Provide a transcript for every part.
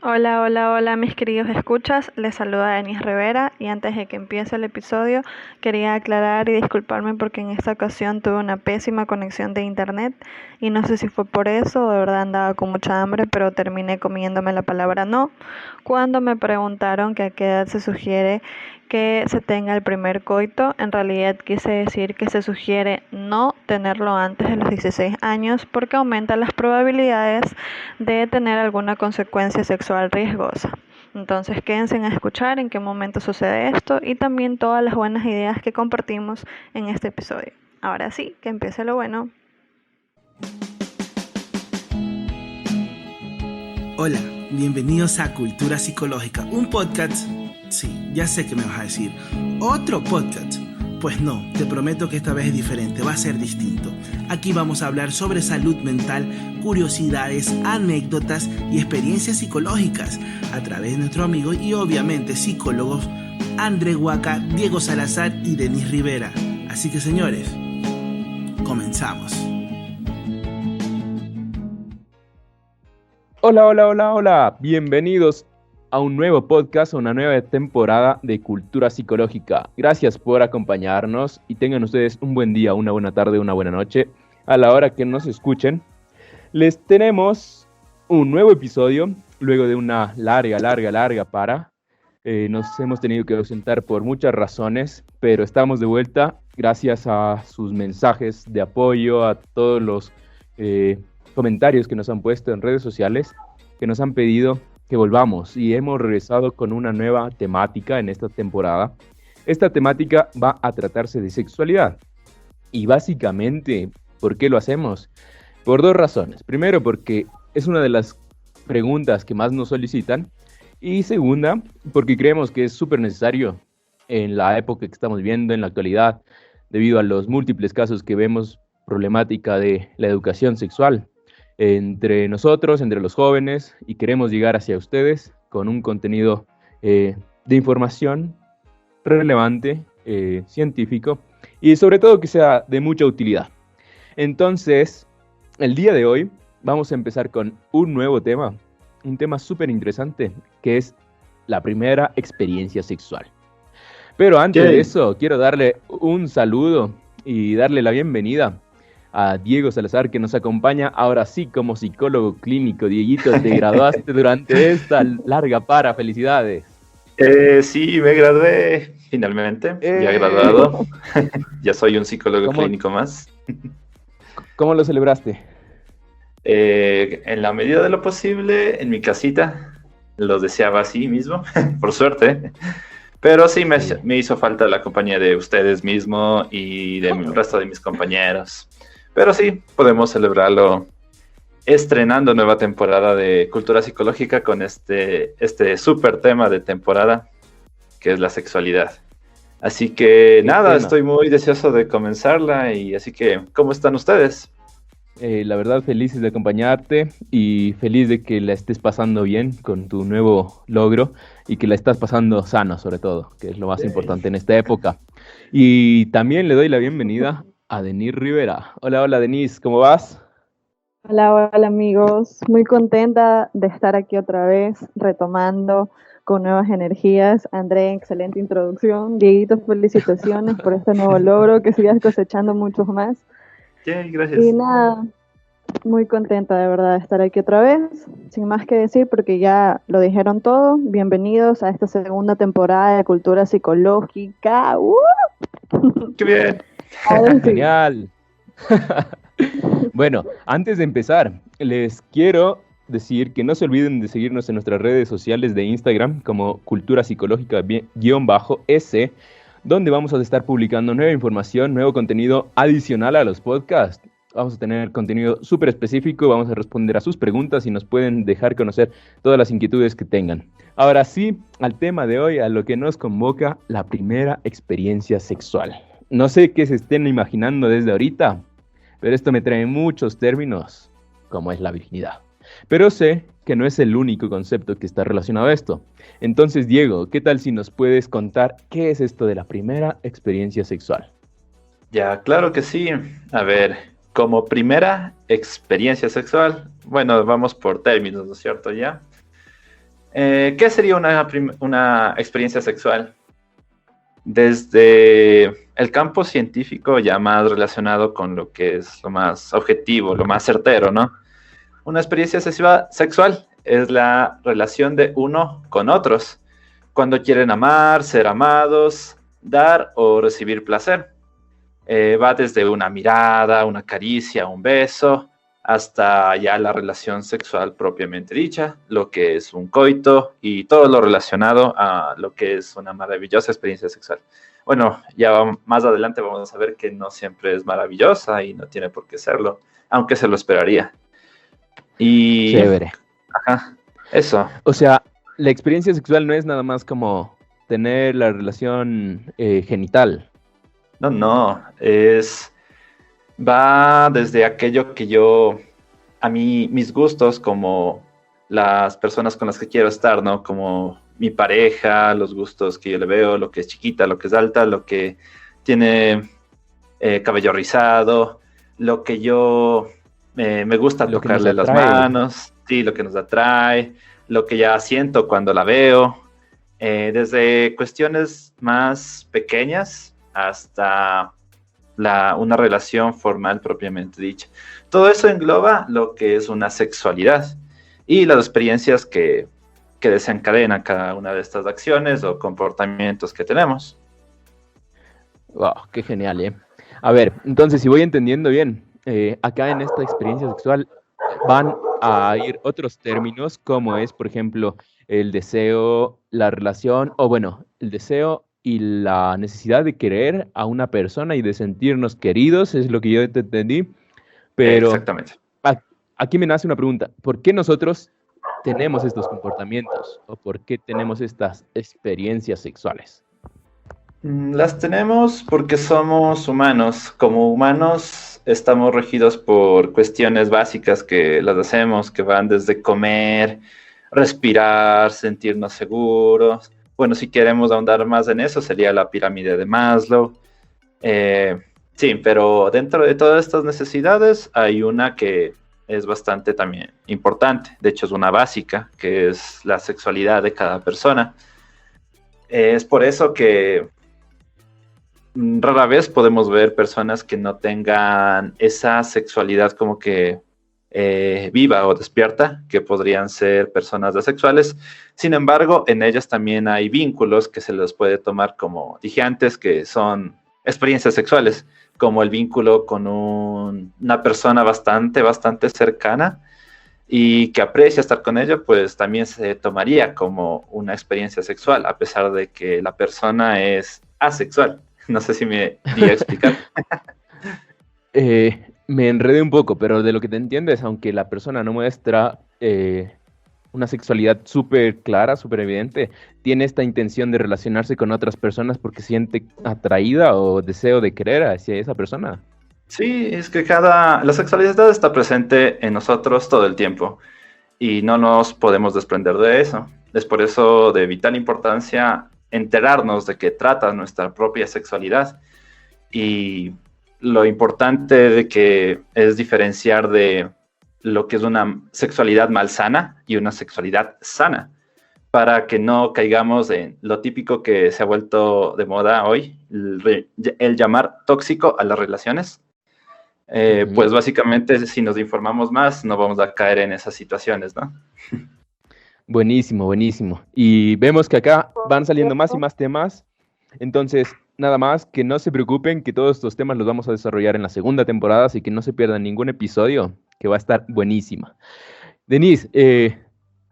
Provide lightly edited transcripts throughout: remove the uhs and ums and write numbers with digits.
Hola, hola, hola mis queridos escuchas, les saluda Denis Rivera y antes de que empiece el episodio quería aclarar y disculparme porque en esta ocasión tuve una pésima conexión de internet y no sé si fue por eso o de verdad andaba con mucha hambre, pero terminé comiéndome la palabra no cuando me preguntaron que a qué edad se sugiere que se tenga el primer coito. En realidad quise decir que se sugiere no tenerlo antes de los 16 años porque aumenta las probabilidades de tener alguna consecuencia sexual riesgosa. Entonces quédense a escuchar en qué momento sucede esto y también todas las buenas ideas que compartimos en este episodio. Ahora sí, que empiece lo bueno. Hola, bienvenidos a Cultura Psicológica, un podcast. Sí, ya sé que me vas a decir, ¿otro podcast? Pues no, te prometo que esta vez es diferente, va a ser distinto. Aquí vamos a hablar sobre salud mental, curiosidades, anécdotas y experiencias psicológicas a través de nuestros amigos y obviamente psicólogos André Huaca, Diego Salazar y Denis Rivera. Así que señores, comenzamos. Hola, hola, hola, hola. Bienvenidos a un nuevo podcast, a una nueva temporada de Cultura Psicológica. Gracias por acompañarnos y tengan ustedes un buen día, una buena tarde, una buena noche a la hora que nos escuchen. Les tenemos un nuevo episodio luego de una larga para. Nos hemos tenido que ausentar por muchas razones, pero estamos de vuelta gracias a sus mensajes de apoyo, a todos los comentarios que nos han puesto en redes sociales, que nos han pedido que volvamos y hemos regresado con una nueva temática en esta temporada. Esta temática va a tratarse de sexualidad y básicamente, ¿por qué lo hacemos? Por dos razones. Primero, porque es una de las preguntas que más nos solicitan y segunda, porque creemos que es súper necesario en la época que estamos viviendo, en la actualidad, debido a los múltiples casos que vemos problemática de la educación sexual entre nosotros, entre los jóvenes, y queremos llegar hacia ustedes con un contenido de información relevante, científico, y sobre todo que sea de mucha utilidad. Entonces, el día de hoy vamos a empezar con un nuevo tema, un tema súper interesante, que es la primera experiencia sexual. Pero antes de eso, quiero darle un saludo y darle la bienvenida a Diego Salazar, que nos acompaña ahora sí como psicólogo clínico. Dieguito, te graduaste durante esta larga para. Felicidades. Sí, me gradué finalmente, ya graduado. Ya soy un psicólogo clínico más. ¿Cómo lo celebraste? En la medida de lo posible, en mi casita. Lo deseaba así mismo, por suerte. Pero sí, me hizo falta la compañía de ustedes mismos y del resto de mis compañeros. Pero sí, podemos celebrarlo estrenando nueva temporada de Cultura Psicológica con este súper tema de temporada, que es la sexualidad. Así que nada, estoy muy deseoso de comenzarla y así que, ¿cómo están ustedes? La verdad, felices de acompañarte y feliz de que la estés pasando bien con tu nuevo logro y que la estás pasando sano, sobre todo, que es lo más importante en esta época. Y también le doy la bienvenida a Denis Rivera. Hola, hola, Denis, ¿cómo vas? Hola, hola amigos, muy contenta de estar aquí otra vez, retomando con nuevas energías. André, excelente introducción. Dieguito, felicitaciones por este nuevo logro, que sigas cosechando muchos más. Gracias. Y nada, muy contenta de verdad de estar aquí otra vez, sin más que decir porque ya lo dijeron todo. Bienvenidos a esta segunda temporada de Cultura Psicológica. ¡Qué bien! Genial. Bueno, antes de empezar, les quiero decir que no se olviden de seguirnos en nuestras redes sociales de Instagram como Cultura Psicológica-S, donde vamos a estar publicando nueva información, nuevo contenido adicional a los podcasts. Vamos a tener contenido súper específico, vamos a responder a sus preguntas y nos pueden dejar conocer todas las inquietudes que tengan. Ahora sí, al tema de hoy, a lo que nos convoca, la primera experiencia sexual. No sé qué se estén imaginando desde ahorita, pero esto me trae muchos términos, como es la virginidad. Pero sé que no es el único concepto que está relacionado a esto. Entonces, Diego, ¿qué tal si nos puedes contar qué es esto de la primera experiencia sexual? Ya, claro que sí. A ver, como primera experiencia sexual, bueno, vamos por términos, ¿no es cierto? Ya. ¿Qué sería una experiencia sexual? Desde el campo científico, ya más relacionado con lo que es lo más objetivo, lo más certero, ¿no? Una experiencia sexual es la relación de uno con otros, cuando quieren amar, ser amados, dar o recibir placer. Va desde una mirada, una caricia, un beso, hasta ya la relación sexual propiamente dicha, lo que es un coito y todo lo relacionado a lo que es una maravillosa experiencia sexual. Bueno, ya más adelante vamos a ver que no siempre es maravillosa y no tiene por qué serlo, aunque se lo esperaría. Y... Chévere. Ajá, eso. O sea, la experiencia sexual no es nada más como tener la relación genital. No, va desde aquello que a mí, mis gustos, como las personas con las que quiero estar, ¿no? Como mi pareja, los gustos que yo le veo, lo que es chiquita, lo que es alta, lo que tiene cabello rizado, lo que me gusta Lo que tocarle nos las atrae. manos, sí, lo que nos atrae, lo que ya siento cuando la veo, desde cuestiones más pequeñas hasta una relación formal propiamente dicha. Todo eso engloba lo que es una sexualidad y las experiencias que desencadena cada una de estas acciones o comportamientos que tenemos. Wow, qué genial, ¿eh? A ver, entonces, si voy entendiendo bien, acá en esta experiencia sexual van a ir otros términos, como es, por ejemplo, el deseo, la relación, o bueno, el deseo y la necesidad de querer a una persona y de sentirnos queridos, es lo que yo te entendí. Pero Exactamente. aquí me nace una pregunta, ¿por qué nosotros tenemos estos comportamientos o por qué tenemos estas experiencias sexuales? Las tenemos porque somos humanos. Como humanos estamos regidos por cuestiones básicas que las hacemos, que van desde comer, respirar, sentirnos seguros. Bueno, si queremos ahondar más en eso, sería la pirámide de Maslow. Sí, pero dentro de todas estas necesidades hay una que es bastante también importante. De hecho, es una básica, que es la sexualidad de cada persona. Es por eso que rara vez podemos ver personas que no tengan esa sexualidad como que viva o despierta, que podrían ser personas asexuales. Sin embargo, en ellas también hay vínculos que se los puede tomar, como dije antes, que son experiencias sexuales, como el vínculo con una persona bastante cercana y que aprecia estar con ella, pues también se tomaría como una experiencia sexual, a pesar de que la persona es asexual. No sé si me di a explicar. Me enredé un poco, pero de lo que te entiendo es, aunque la persona no muestra una sexualidad súper clara, súper evidente, tiene esta intención de relacionarse con otras personas porque siente atraída o deseo de querer hacia esa persona. Sí, es que la sexualidad está presente en nosotros todo el tiempo y no nos podemos desprender de eso. Es por eso de vital importancia enterarnos de qué trata nuestra propia sexualidad y lo importante de que es diferenciar de lo que es una sexualidad malsana y una sexualidad sana, para que no caigamos en lo típico que se ha vuelto de moda hoy, el llamar tóxico a las relaciones. Pues básicamente, si nos informamos más, no vamos a caer en esas situaciones, ¿no? Buenísimo, buenísimo. Y vemos que acá van saliendo más y más temas. Entonces, nada más, que no se preocupen, que todos estos temas los vamos a desarrollar en la segunda temporada, así que no se pierdan ningún episodio, que va a estar buenísima. Denise,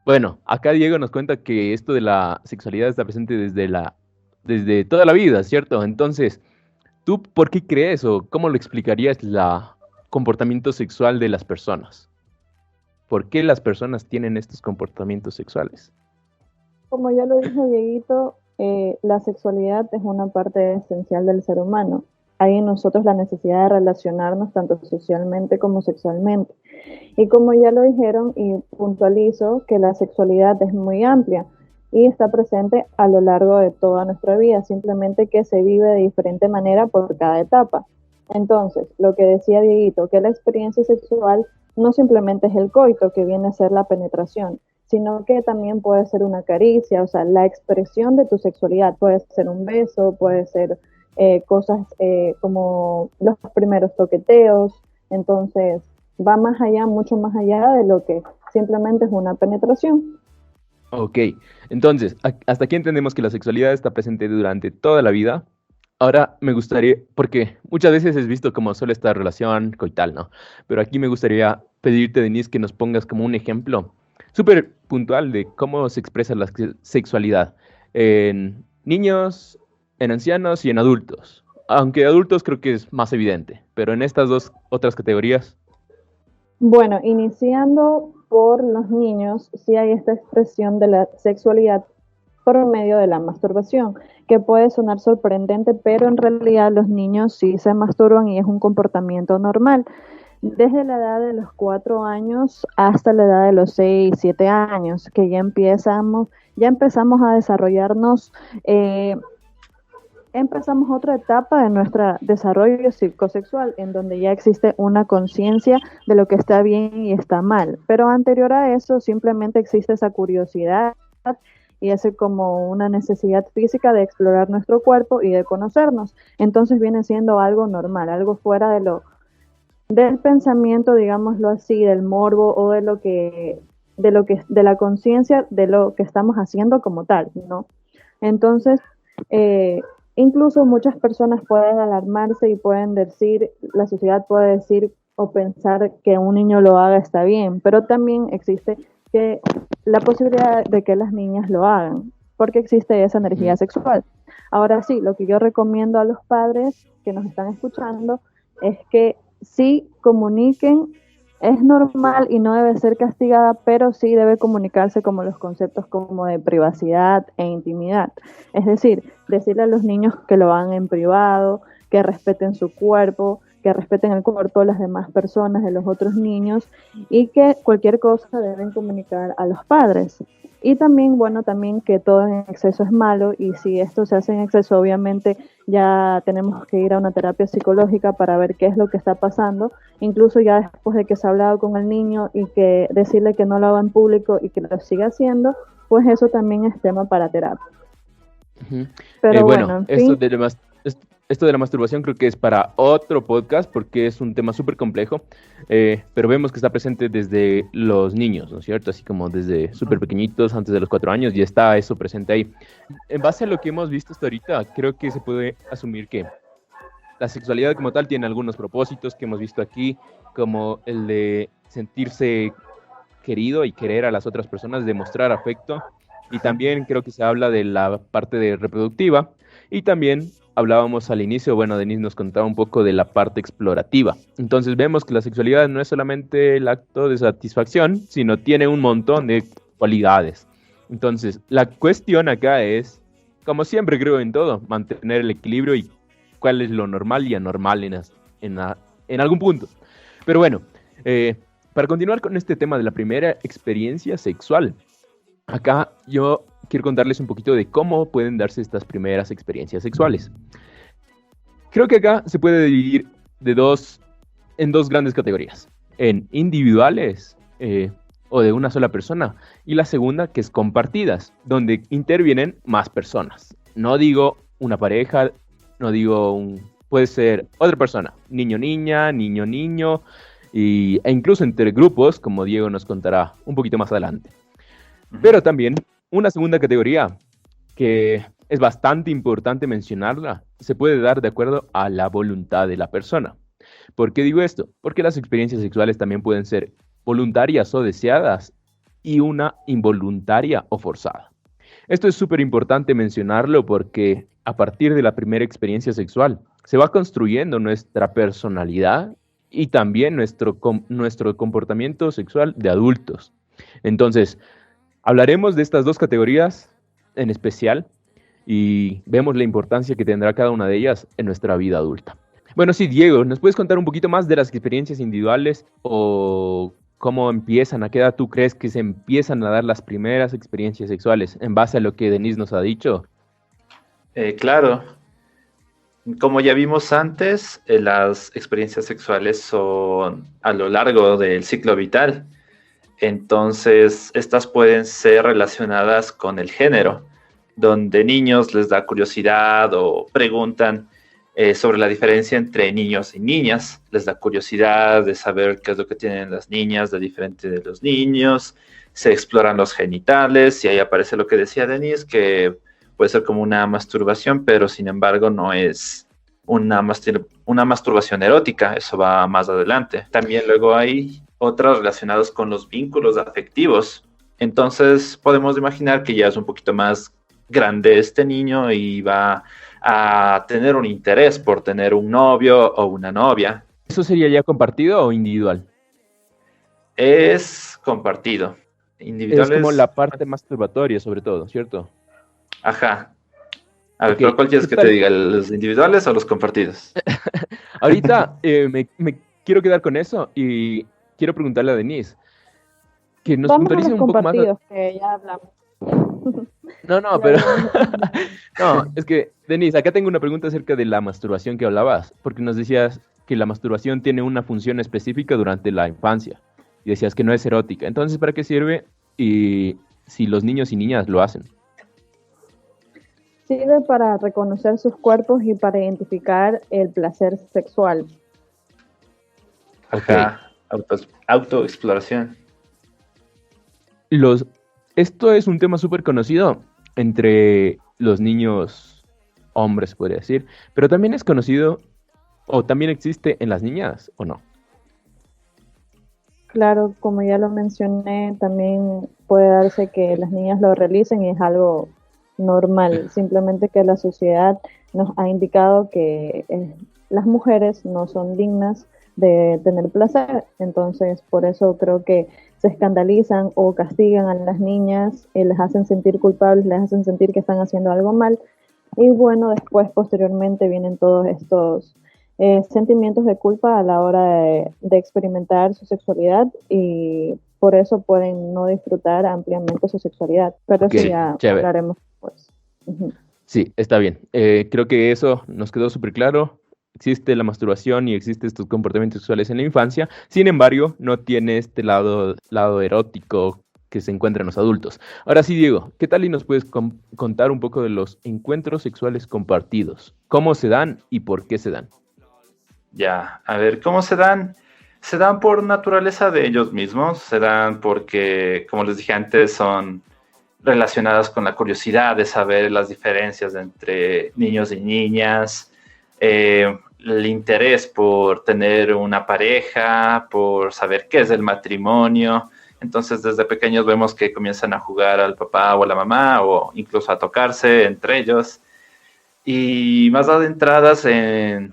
bueno, acá Diego nos cuenta que esto de la sexualidad está presente desde toda la vida, ¿cierto? Entonces, ¿tú por qué crees o cómo lo explicarías el comportamiento sexual de las personas? ¿Por qué las personas tienen estos comportamientos sexuales? Como ya lo dijo Dieguito, la sexualidad es una parte esencial del ser humano. Hay en nosotros la necesidad de relacionarnos tanto socialmente como sexualmente. Y como ya lo dijeron, y puntualizo, que la sexualidad es muy amplia y está presente a lo largo de toda nuestra vida, simplemente que se vive de diferente manera por cada etapa. Entonces, lo que decía Dieguito, que la experiencia sexual no simplemente es el coito, que viene a ser la penetración, sino que también puede ser una caricia, o sea, la expresión de tu sexualidad puede ser un beso, puede ser cosas como los primeros toqueteos. Entonces va más allá, mucho más allá de lo que simplemente es una penetración. Ok, entonces, hasta aquí entendemos que la sexualidad está presente durante toda la vida. Ahora me gustaría, porque muchas veces es visto como solo esta relación coital, ¿no? Pero aquí me gustaría pedirte, Denise, que nos pongas como un ejemplo súper puntual de cómo se expresa la sexualidad en niños, en ancianos y en adultos. Aunque adultos creo que es más evidente, pero en estas dos otras categorías. Bueno, iniciando por los niños, sí hay esta expresión de la sexualidad por medio de la masturbación, que puede sonar sorprendente, pero en realidad los niños sí se masturban y es un comportamiento normal. Desde la edad de los 4 años hasta la edad de los 6, 7 años, que ya empezamos a desarrollarnos, empezamos otra etapa de nuestro desarrollo psicosexual, en donde ya existe una conciencia de lo que está bien y está mal. Pero anterior a eso, simplemente existe esa curiosidad y ese como una necesidad física de explorar nuestro cuerpo y de conocernos. Entonces viene siendo algo normal, algo fuera del pensamiento, digámoslo así, del morbo o de la conciencia de lo que estamos haciendo como tal, ¿no? Entonces, incluso muchas personas pueden alarmarse y pueden decir, la sociedad puede decir o pensar que un niño lo haga está bien, pero también existe la posibilidad de que las niñas lo hagan, porque existe esa energía sexual. Ahora sí, lo que yo recomiendo a los padres que nos están escuchando es que sí comuniquen. Es normal y no debe ser castigada, pero sí debe comunicarse como los conceptos como de privacidad e intimidad. Es decir, decirle a los niños que lo hagan en privado, que respeten su cuerpo, que respeten el cuerpo de las demás personas, de los otros niños, y que cualquier cosa deben comunicar a los padres. Y también, bueno, también que todo en exceso es malo, y si esto se hace en exceso, obviamente ya tenemos que ir a una terapia psicológica para ver qué es lo que está pasando, incluso ya después de que se ha hablado con el niño y que decirle que no lo haga en público y que lo siga haciendo, pues eso también es tema para terapia. Pero bueno, en fin. Esto de la masturbación creo que es para otro podcast porque es un tema súper complejo, pero vemos que está presente desde los niños, ¿no es cierto? Así como desde súper pequeñitos, antes de los 4 años, y está eso presente ahí. En base a lo que hemos visto hasta ahorita, creo que se puede asumir que la sexualidad como tal tiene algunos propósitos que hemos visto aquí, como el de sentirse querido y querer a las otras personas, demostrar afecto, y también creo que se habla de la parte de reproductiva, y también hablábamos al inicio, bueno, Denise nos contaba un poco de la parte explorativa. Entonces vemos que la sexualidad no es solamente el acto de satisfacción, sino tiene un montón de cualidades. Entonces, la cuestión acá es, como siempre creo en todo, mantener el equilibrio y cuál es lo normal y anormal en algún punto. Pero bueno, para continuar con este tema de la primera experiencia sexual, acá yo quiero contarles un poquito de cómo pueden darse estas primeras experiencias sexuales. Creo que acá se puede dividir en dos grandes categorías, en individuales o de una sola persona, y la segunda que es compartidas, donde intervienen más personas. No digo una pareja, no digo puede ser otra persona, niño-niña, niño-niño, e incluso entre grupos, como Diego nos contará un poquito más adelante. Pero también una segunda categoría, que es bastante importante mencionarla, se puede dar de acuerdo a la voluntad de la persona. ¿Por qué digo esto? Porque las experiencias sexuales también pueden ser voluntarias o deseadas y una involuntaria o forzada. Esto es súper importante mencionarlo porque a partir de la primera experiencia sexual se va construyendo nuestra personalidad y también nuestro comportamiento sexual de adultos. Entonces, hablaremos de estas dos categorías en especial y vemos la importancia que tendrá cada una de ellas en nuestra vida adulta. Bueno, sí, Diego, ¿nos puedes contar un poquito más de las experiencias individuales o cómo empiezan? ¿A qué edad tú crees que se empiezan a dar las primeras experiencias sexuales en base a lo que Denise nos ha dicho? Claro. Como ya vimos antes, las experiencias sexuales son a lo largo del ciclo vital. Entonces, estas pueden ser relacionadas con el género, donde niños les da curiosidad o preguntan sobre la diferencia entre niños y niñas. Les da curiosidad de saber qué es lo que tienen las niñas de diferente de los niños. Se exploran los genitales y ahí aparece lo que decía Denise, que puede ser como una masturbación, pero sin embargo no es una masturbación erótica. Eso va más adelante. También luego hay otras relacionadas con los vínculos afectivos. Entonces podemos imaginar que ya es un poquito más grande este niño y va a tener un interés por tener un novio o una novia. ¿Eso sería ya compartido o individual? Es compartido. Individual es como la parte masturbatoria, sobre todo, ¿cierto? Ajá. A ver, Ok, ¿pero cuál quieres que te diga? ¿Los individuales o los compartidos? Ahorita me quiero quedar con eso y quiero preguntarle a Denise que nos Vamos a puntualice los un poco más. compartidos, que ya hablamos. No, pero no, es que, Denise, acá tengo una pregunta acerca de la masturbación que hablabas, porque nos decías que la masturbación tiene una función específica durante la infancia y decías que no es erótica. Entonces, ¿para qué sirve y si los niños y niñas lo hacen? Sirve para reconocer sus cuerpos y para identificar el placer sexual. Ajá. Autoexploración. Esto es un tema súper conocido entre los niños hombres, podría decir, pero también es conocido o también existe en las niñas, ¿o no? Claro, como ya lo mencioné, también puede darse que las niñas lo realicen y es algo normal, simplemente que la sociedad nos ha indicado que las mujeres no son dignas de tener placer, entonces por eso creo que se escandalizan o castigan a las niñas, les hacen sentir culpables, les hacen sentir que están haciendo algo mal, y bueno, después posteriormente vienen todos estos sentimientos de culpa a la hora de experimentar su sexualidad, y por eso pueden no disfrutar ampliamente su sexualidad, pero Okay, eso ya chévere. hablaremos después. Uh-huh. Sí, está bien. Creo que eso nos quedó súper claro. Existe la masturbación y existen estos comportamientos sexuales en la infancia. Sin embargo, no tiene este lado erótico que se encuentra en los adultos. Ahora sí, Diego, ¿qué tal y nos puedes contar un poco de los encuentros sexuales compartidos? ¿Cómo se dan y por qué se dan? Ya, a ver, ¿cómo se dan? Se dan por naturaleza de ellos mismos, se dan porque, como les dije antes, son relacionadas con la curiosidad de saber las diferencias entre niños y niñas, el interés por tener una pareja, por saber qué es el matrimonio. Entonces, desde pequeños vemos que comienzan a jugar al papá o a la mamá, o incluso a tocarse entre ellos. Y más adentradas en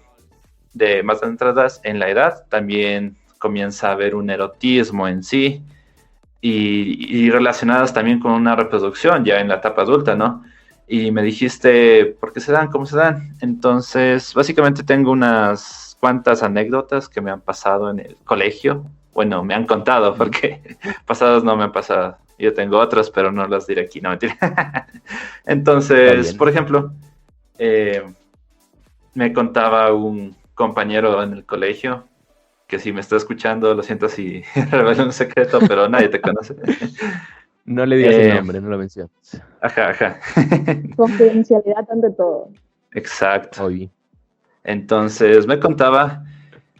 la edad, también comienza a haber un erotismo en sí, y relacionadas también con una reproducción ya en la etapa adulta, ¿no? Y me dijiste, ¿por qué se dan? ¿Cómo se dan? Entonces, básicamente tengo unas cuantas anécdotas que me han pasado en el colegio. Bueno, me han contado, porque pasadas no me han pasado. Yo tengo otras, pero no las diré aquí, no, mentira. Entonces, por ejemplo, me contaba un compañero en el colegio, que si me está escuchando, lo siento si revelo un secreto, pero nadie te conoce. No le digas el nombre, no lo menciones. Ajá. Confidencialidad ante todo. Exacto. Oye. Entonces me contaba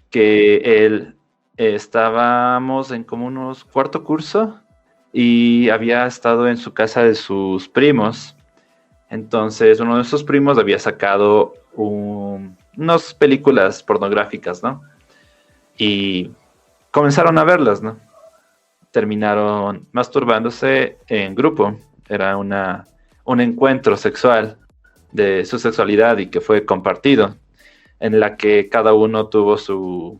que él estábamos en como unos cuarto curso y había estado en su casa de sus primos. Entonces uno de sus primos había sacado unas películas pornográficas, ¿no? Y comenzaron a verlas, ¿no? Terminaron masturbándose en grupo. Era un encuentro sexual de su sexualidad y que fue compartido, en la que cada uno tuvo su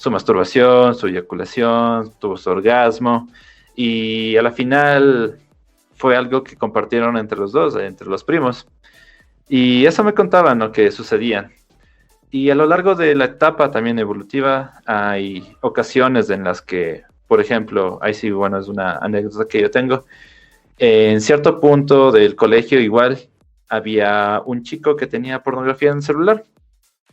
masturbación, su eyaculación, tuvo su orgasmo, y a la final fue algo que compartieron entre los dos, entre los primos. Y eso me contaban, ¿no?, que sucedía. Y a lo largo de la etapa también evolutiva hay ocasiones en las que, por ejemplo, ahí sí, bueno, es una anécdota que yo tengo. En cierto punto del colegio igual había un chico que tenía pornografía en el celular.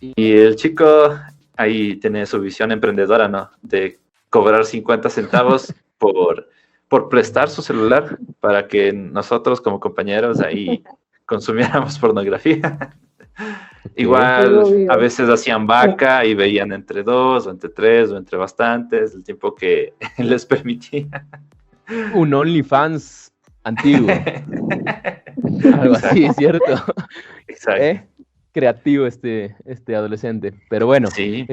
Y el chico ahí tiene su visión emprendedora, ¿no? De cobrar 50 centavos por prestar su celular para que nosotros como compañeros ahí consumiéramos pornografía. Igual a veces hacían vaca y veían entre 2 o entre 3 o entre bastantes, el tiempo que les permitía. Un OnlyFans antiguo. Algo así, ¿cierto? Exacto. Creativo este adolescente. Pero bueno, Sí.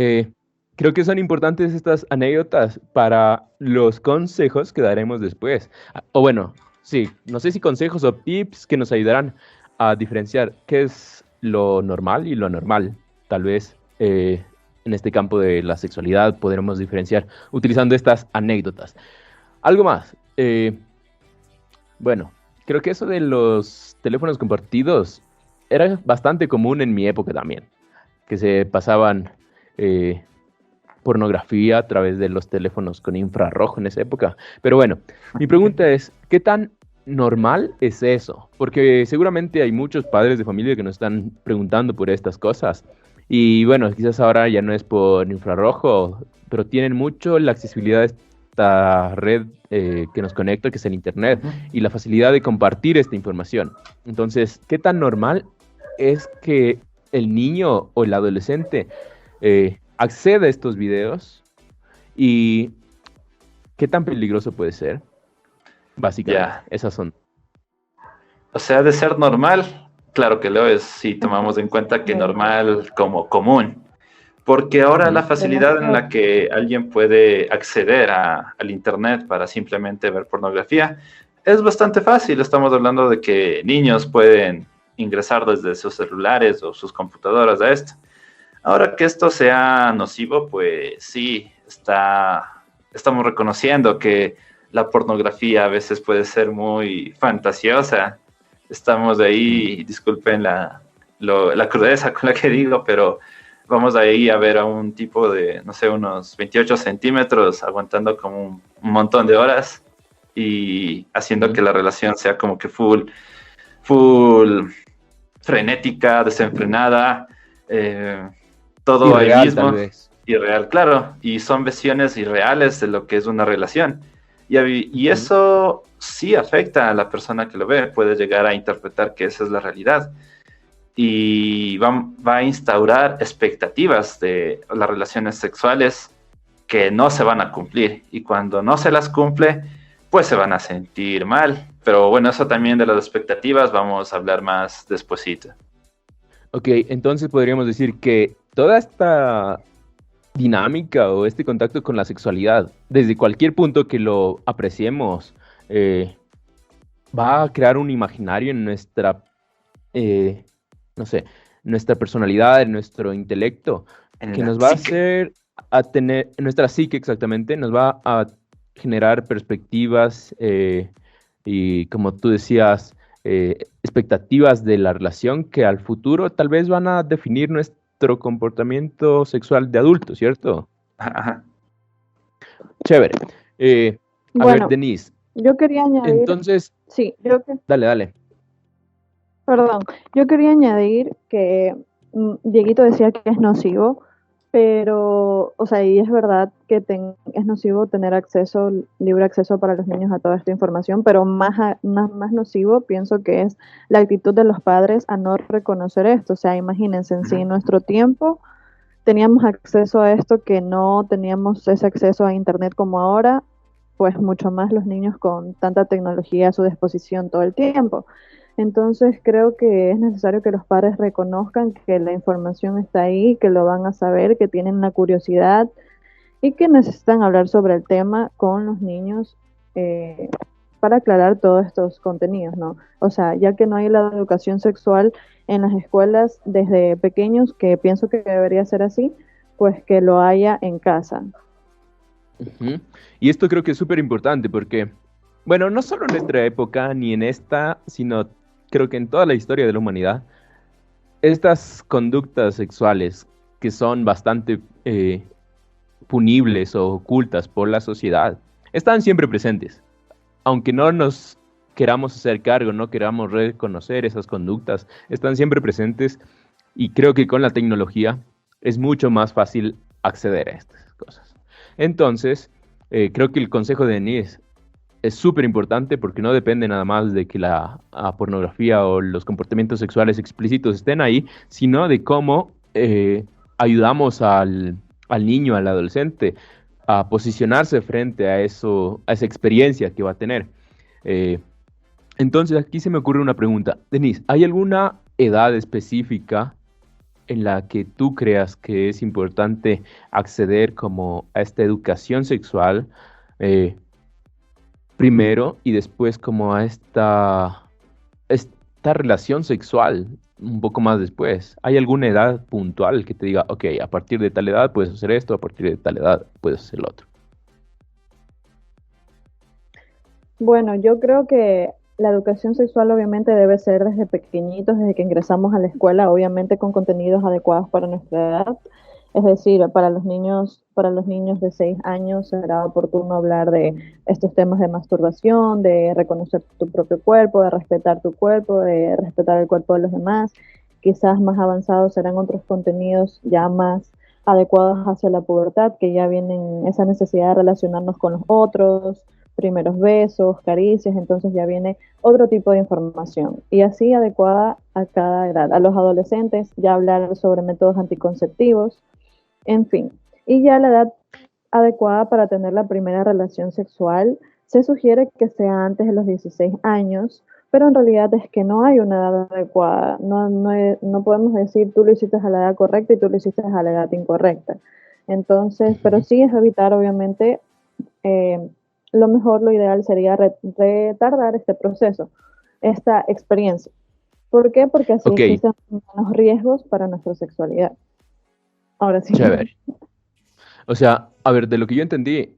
Creo que son importantes estas anécdotas para los consejos que daremos después. O bueno, sí, no sé si consejos o tips que nos ayudarán a diferenciar qué es lo normal y lo anormal. Tal vez en este campo de la sexualidad podremos diferenciar utilizando estas anécdotas. Algo más. Bueno, creo que eso de los teléfonos compartidos era bastante común en mi época también, que se pasaban pornografía a través de los teléfonos con infrarrojo en esa época. Pero bueno, mi pregunta es, ¿qué tan normal es eso? Porque seguramente hay muchos padres de familia que nos están preguntando por estas cosas. Y bueno, quizás ahora ya no es por infrarrojo, pero tienen mucho la accesibilidad de esta red que nos conecta, que es el internet, y la facilidad de compartir esta información. Entonces, ¿qué tan normal es que el niño o el adolescente acceda a estos videos? ¿Y qué tan peligroso puede ser? Básicamente, esas son. O sea, de ser normal, claro que lo es, si tomamos en cuenta que normal como común. Porque ahora la facilidad en la que alguien puede acceder al internet para simplemente ver pornografía es bastante fácil. Estamos hablando de que niños pueden ingresar desde sus celulares o sus computadoras a esto. Ahora que esto sea nocivo, pues sí, estamos reconociendo que la pornografía a veces puede ser muy fantasiosa. Estamos ahí, disculpen la crudeza con la que digo, pero vamos ahí a ver a un tipo de, no sé, unos 28 centímetros aguantando como un montón de horas y haciendo que la relación sea como que full frenética, desenfrenada, todo ahí mismo. Irreal, claro, y son versiones irreales de lo que es una relación. Y eso sí afecta a la persona que lo ve, puede llegar a interpretar que esa es la realidad. Y va a instaurar expectativas de las relaciones sexuales que no se van a cumplir. Y cuando no se las cumple, pues se van a sentir mal. Pero bueno, eso también de las expectativas vamos a hablar más despuesito. Ok, entonces podríamos decir que toda esta dinámica o este contacto con la sexualidad, desde cualquier punto que lo apreciemos, va a crear un imaginario en nuestra, no sé, nuestra personalidad, en nuestro intelecto, que nos va a hacer a tener, en nuestra psique exactamente, nos va a generar perspectivas y como tú decías, expectativas de la relación que al futuro tal vez van a definir nuestro comportamiento sexual de adulto, ¿cierto? Ajá. Chévere. A Bueno, ver, Denise. yo quería añadir... Entonces, Sí, dale. Perdón, yo quería añadir que Dieguito decía que es nocivo, pero, o sea, y es verdad que es nocivo tener libre acceso para los niños a toda esta información, pero más nocivo pienso que es la actitud de los padres a no reconocer esto. O sea, imagínense, si en nuestro tiempo teníamos acceso a esto, que no teníamos ese acceso a internet como ahora, pues mucho más los niños con tanta tecnología a su disposición todo el tiempo. Entonces creo que es necesario que los padres reconozcan que la información está ahí, que lo van a saber, que tienen la curiosidad y que necesitan hablar sobre el tema con los niños para aclarar todos estos contenidos, ¿no? O sea, ya que no hay la educación sexual en las escuelas desde pequeños, que pienso que debería ser así, pues que lo haya en casa. Uh-huh. Y esto creo que es súper importante porque, bueno, no solo en nuestra época ni en esta, sino creo que en toda la historia de la humanidad, estas conductas sexuales que son bastante punibles o ocultas por la sociedad, están siempre presentes. Aunque no nos queramos hacer cargo, no queramos reconocer esas conductas, están siempre presentes y creo que con la tecnología es mucho más fácil acceder a estas cosas. Entonces, Creo que el consejo de Denise es súper importante porque no depende nada más de que la pornografía o los comportamientos sexuales explícitos estén ahí, sino de cómo ayudamos al niño, al adolescente, a posicionarse frente a eso, a esa experiencia que va a tener. Eh, entonces, aquí se me ocurre una pregunta. Denise, ¿hay alguna edad específica en la que tú creas que es importante acceder como a esta educación sexual eh, primero y después como a esta relación sexual un poco más después? ¿Hay alguna edad puntual que te diga, ok, a partir de tal edad puedes hacer esto, a partir de tal edad puedes hacer lo otro? Bueno, yo creo que la educación sexual obviamente debe ser desde pequeñitos, desde que ingresamos a la escuela, obviamente con contenidos adecuados para nuestra edad. Es decir, para los niños de 6 años será oportuno hablar de estos temas de masturbación, de reconocer tu propio cuerpo, de respetar tu cuerpo, de respetar el cuerpo de los demás. Quizás más avanzados serán otros contenidos ya más adecuados hacia la pubertad, que ya vienen esa necesidad de relacionarnos con los otros, primeros besos, caricias, entonces ya viene otro tipo de información y así adecuada a cada edad. A los adolescentes ya hablar sobre métodos anticonceptivos, en fin. Y ya la edad adecuada para tener la primera relación sexual se sugiere que sea antes de los 16 años, pero en realidad es que no hay una edad adecuada. No podemos decir tú lo hiciste a la edad correcta y tú lo hiciste a la edad incorrecta. Entonces, pero sí es evitar, obviamente, lo mejor, lo ideal sería retardar este proceso, esta experiencia. ¿Por qué? Porque así Ok, existen menos riesgos para nuestra sexualidad. Ahora sí. chévere. O sea, a ver, de lo que yo entendí,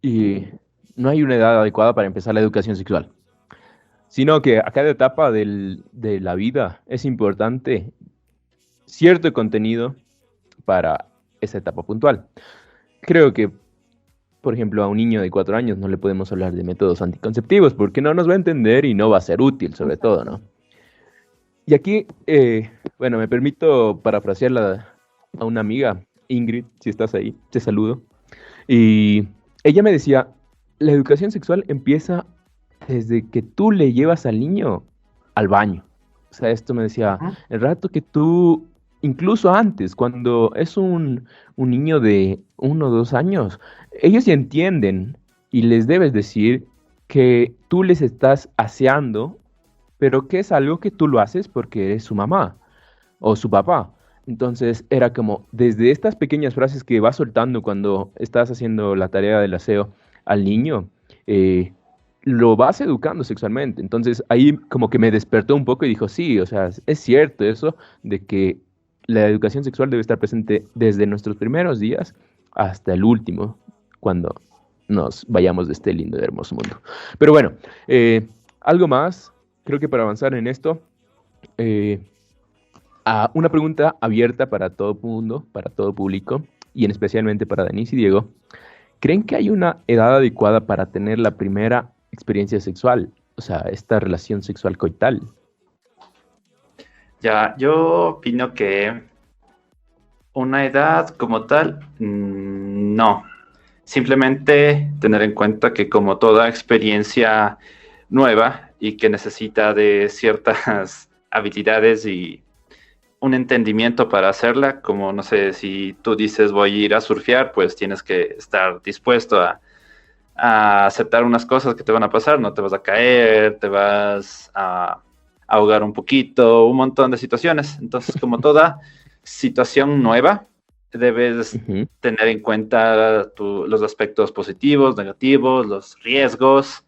y no hay una edad adecuada para empezar la educación sexual, sino que a cada etapa de la vida es importante cierto contenido para esa etapa puntual. Creo que, por ejemplo, a un niño de 4 años no le podemos hablar de métodos anticonceptivos porque no nos va a entender y no va a ser útil, sobre todo, ¿no? Y aquí, bueno, me permito parafrasearla a una amiga, Ingrid, si estás ahí, te saludo. Y ella me decía, la educación sexual empieza desde que tú le llevas al niño al baño. O sea, esto me decía, el rato que tú, incluso antes, cuando es un niño de 1 o 2 años, ellos ya entienden y les debes decir que tú les estás aseando, pero que es algo que tú lo haces porque eres su mamá o su papá. Entonces era como desde estas pequeñas frases que vas soltando cuando estás haciendo la tarea del aseo al niño, lo vas educando sexualmente. Entonces ahí como que me despertó un poco y dijo, sí, o sea, es cierto eso de que la educación sexual debe estar presente desde nuestros primeros días hasta el último, cuando nos vayamos de este lindo y hermoso mundo. Pero bueno, algo más, creo que para avanzar en esto, una pregunta abierta para todo mundo, para todo público, y en especialmente para Denise y Diego. ¿Creen que hay una edad adecuada para tener la primera experiencia sexual? O sea, esta relación sexual coital. Ya, yo opino que una edad como tal, no. Simplemente tener en cuenta que como toda experiencia nueva y que necesita de ciertas habilidades y un entendimiento para hacerla, como no sé, si tú dices voy a ir a surfear, pues tienes que estar dispuesto a aceptar unas cosas que te van a pasar, no te vas a caer, te vas a ahogar un poquito, un montón de situaciones. Entonces, como toda situación nueva, debes tener en cuenta los aspectos positivos, negativos, los riesgos,